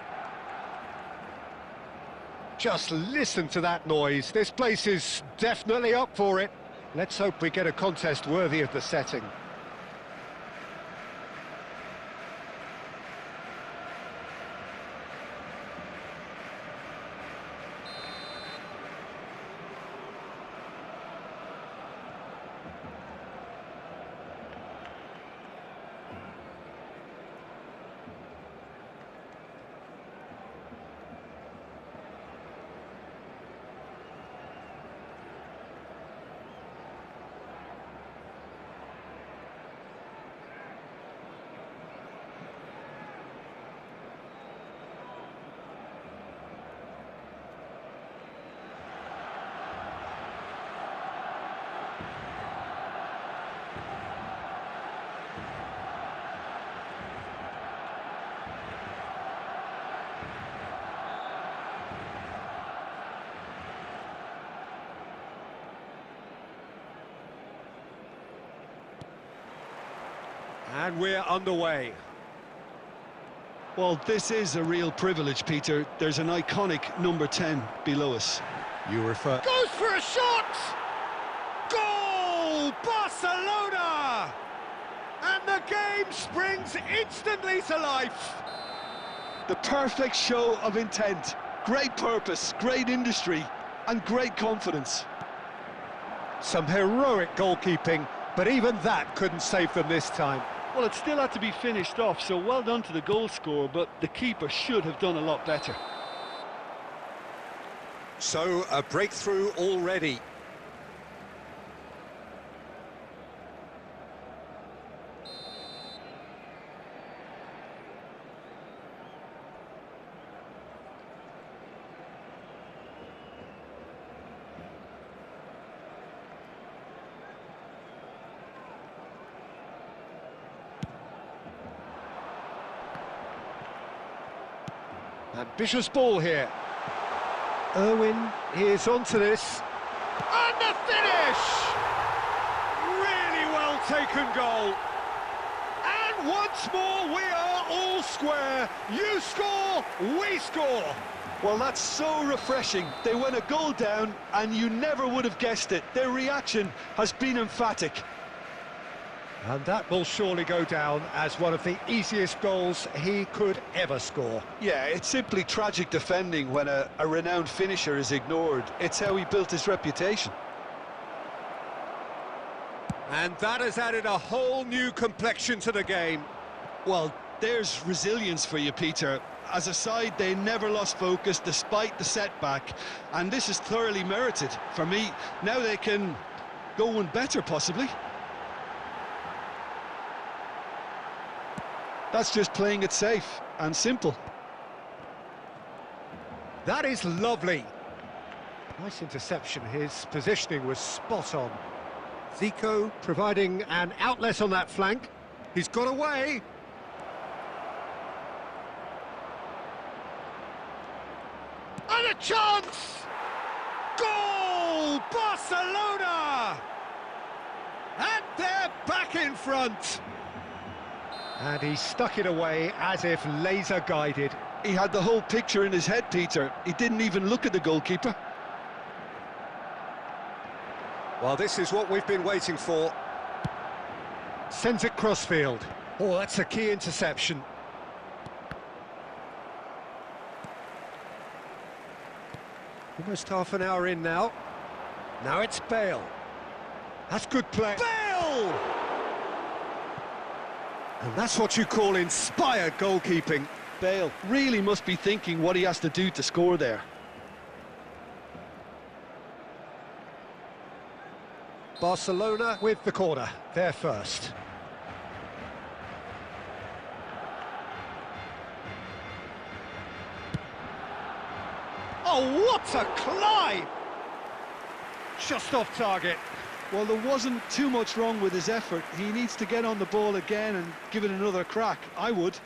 Just listen to that noise. This place is definitely up for it. Let's hope we get a contest worthy of the setting. And we're underway. Well, this is a real privilege, Peter. There's an iconic number 10 below us. You refer... Goes for a shot! Goal! Barcelona! And the game springs instantly to life. The perfect show of intent. Great purpose, great industry, and great confidence. Some heroic goalkeeping, but even that couldn't save them this time. Well, it still had to be finished off, so well done to the goal scorer, but the keeper should have done a lot better. So, a breakthrough already. Ambitious ball here. Irwin is onto this. And the finish! Really well taken goal. And once more we are all square. You score, we score. Well, that's so refreshing. They went a goal down and you never would have guessed it. Their reaction has been emphatic. And that will surely go down as one of the easiest goals he could ever score. Yeah, it's simply tragic defending when a renowned finisher is ignored. It's how he built his reputation. And that has added a whole new complexion to the game. Well, there's resilience for you, Peter. As a side, they never lost focus despite the setback. And this is thoroughly merited. For me, now they can go one better, possibly. That's just playing it safe and simple. That is lovely. Nice interception. His positioning was spot on. Zico providing an outlet on that flank. He's got away. And a chance! Goal! Barcelona! And they're back in front. And he stuck it away as if laser-guided. He had the whole picture in his head, Peter. He didn't even look at the goalkeeper. Well, this is what we've been waiting for. Sends it crossfield. Oh, that's a key interception. Almost half an hour in now. Now it's Bale. That's good play. Bale! And that's what you call inspired goalkeeping. Bale really must be thinking what he has to do to score there. Barcelona with the corner, they're first. Oh, what a climb! Just off target. Well, there wasn't too much wrong with his effort. He needs to get on the ball again and give it another crack. I would.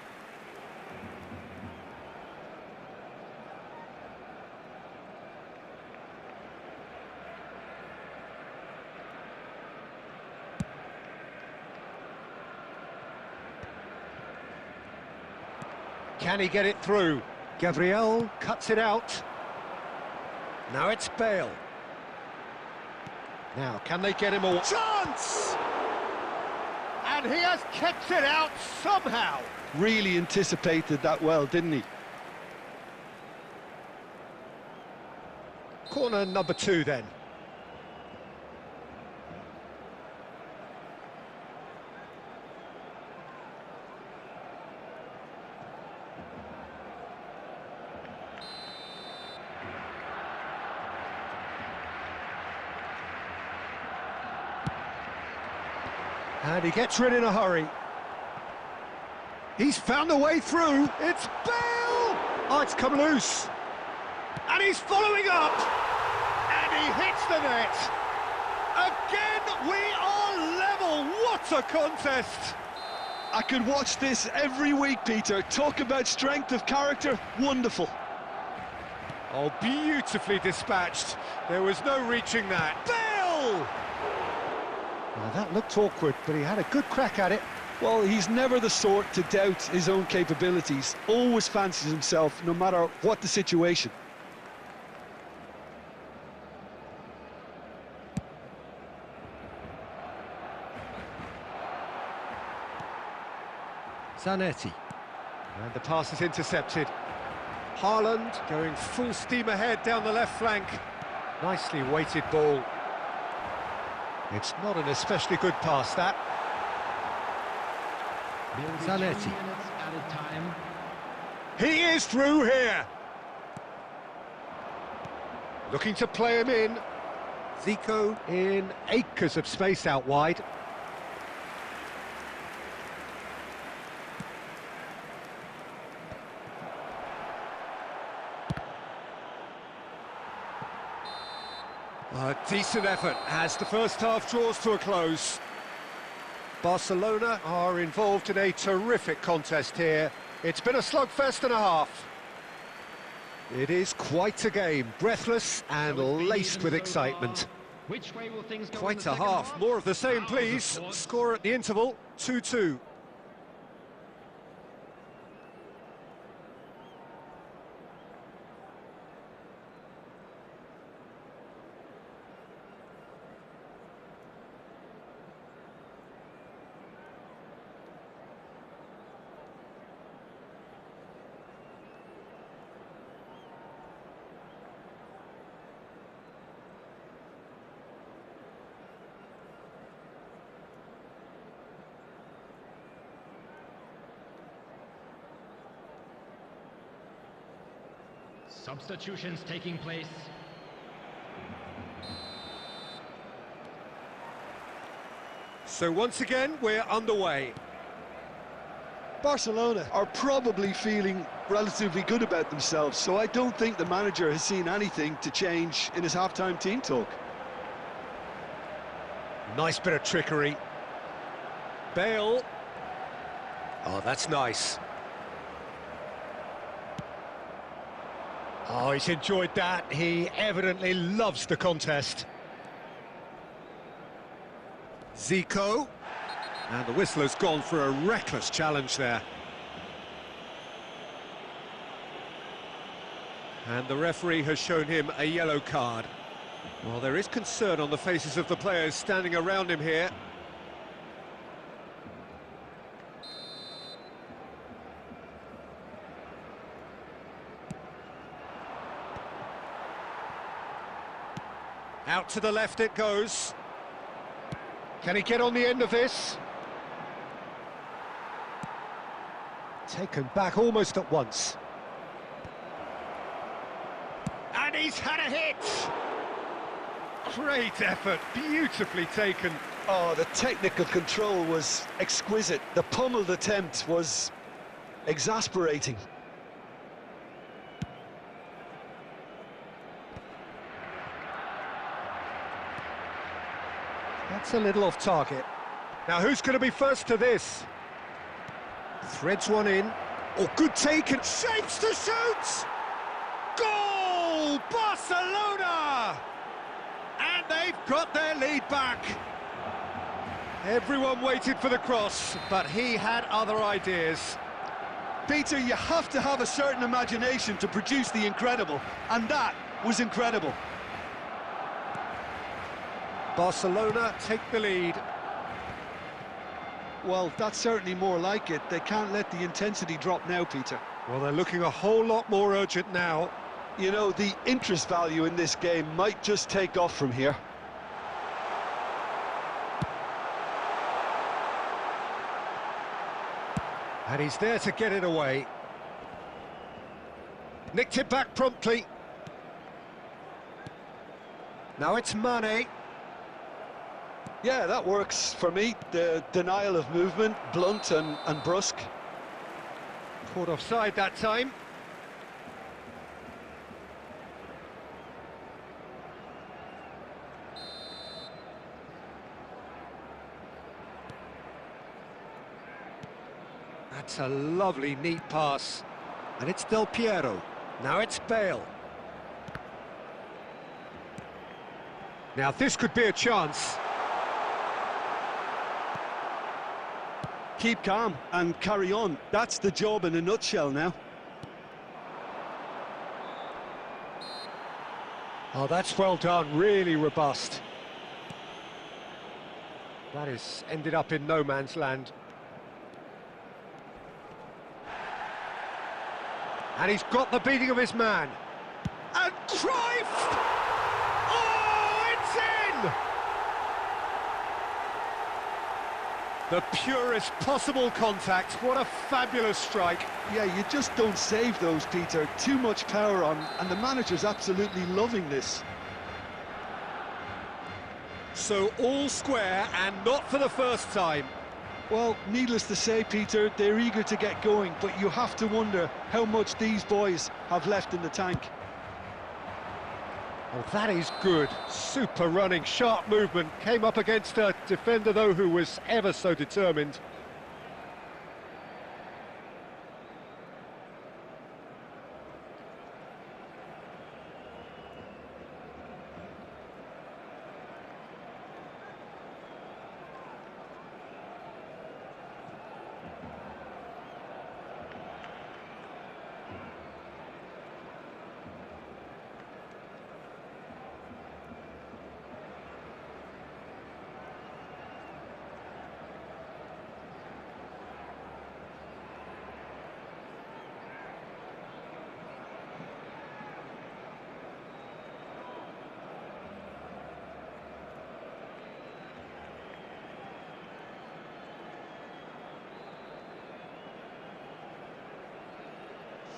Can he get it through? Gabriel cuts it out. Now it's Bale. Now, can they get him a chance? And he has kept it out somehow. Really anticipated that well, didn't he? Corner number 2 then. And he gets rid in a hurry. He's found a way through. It's Bale! Oh, it's come loose. And he's following up. And he hits the net. Again, we are level. What a contest. I could watch this every week, Peter. Talk about strength of character. Wonderful. Oh, beautifully dispatched. There was no reaching that. Bale! Well, that looked awkward, but he had a good crack at it. Well, he's never the sort to doubt his own capabilities. Always fancies himself, no matter what the situation. Zanetti. And the pass is intercepted. Haaland going full steam ahead down the left flank. Nicely weighted ball. It's not an especially good pass, that. Zanetti. He is through here. Looking to play him in. Zico in acres of space out wide. A decent effort as the first half draws to a close. Barcelona are involved in a terrific contest here. It's been a slugfest and a half. It is quite a game, breathless and laced with excitement. Which way will things go? Quite a half, more of the same please. Score at the interval, 2-2. Substitutions taking place. So once again, we're underway. Barcelona are probably feeling relatively good about themselves, so I don't think the manager has seen anything to change in his half-time team talk. Nice bit of trickery. Bale. Oh, that's nice. Oh, he's enjoyed that. He evidently loves the contest. Zico. And the whistler's gone for a reckless challenge there. And the referee has shown him a yellow card. Well, there is concern on the faces of the players standing around him here. Out to the left it goes. Can he get on the end of this? Taken back almost at once. And he's had a hit! Great effort, beautifully taken. Oh, the technical control was exquisite. The pummeled attempt was exasperating. That's a little off target. Now who's going to be first to this? Threads one in. Oh, good take and shapes to shoot! Goal! Barcelona! And they've got their lead back. Everyone waited for the cross, but he had other ideas. Peter, you have to have a certain imagination to produce the incredible, and that was incredible. Barcelona take the lead. Well, that's certainly more like it. They can't let the intensity drop now, Peter. Well, they're looking a whole lot more urgent now. You know, the interest value in this game might just take off from here. And he's there to get it away. Nicked it back promptly. Now it's Mane. Yeah, that works for me. The denial of movement, blunt and brusque. Caught offside that time. That's a lovely, neat pass. And it's Del Piero. Now it's Bale. Now this could be a chance. Keep calm and carry on. That's the job in a nutshell now. Oh, that's well done, really robust. That has ended up in no man's land. And he's got the beating of his man. And Cruyff! Oh, it's in! The purest possible contact. What a fabulous strike. Yeah, you just don't save those, Peter. Too much power on, and the manager's absolutely loving this. So all square, and not for the first time. Well, needless to say, Peter, they're eager to get going, but you have to wonder how much these boys have left in the tank. Oh, that is good. Super running, sharp movement. Came up against a defender, though, who was ever so determined.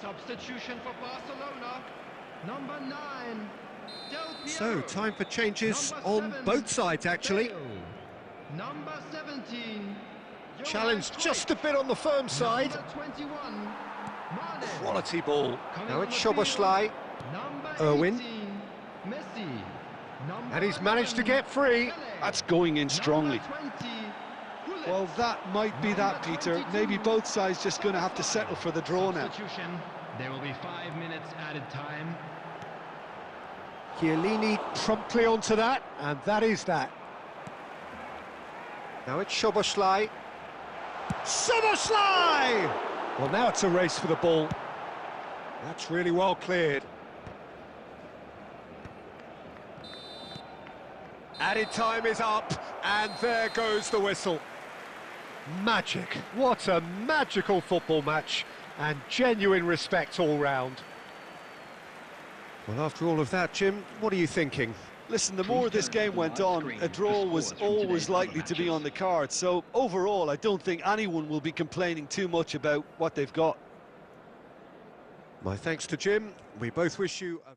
Substitution for Barcelona, number 9, Del Piero. So, time for changes on 7, both sides, actually. Bale. Number 17, Challenge just a bit on the firm side. Number 21, Mane. Quality ball. Coming Now on it's the field, Szoboszlai. number Irwin. 18, Messi. Number And he's managed to 11, get free. Pele. That's going in strongly. Number 20, Gullit. Well, that might be that, Peter. Maybe both sides just going to have to settle for the draw now. Substitution. There will be 5 minutes added time. Chiellini promptly onto that, and that is that. Now it's Szoboszlai. Szoboszlai! Well, now it's a race for the ball. That's really well cleared. Added time is up, and there goes the whistle. Magic. What a magical football match, and genuine respect all round. Well, after all of that, Jim, what are you thinking? Listen, the more this game went on, a draw was always likely to be on the card. So overall, I don't think anyone will be complaining too much about what they've got. My thanks to Jim. We both wish you a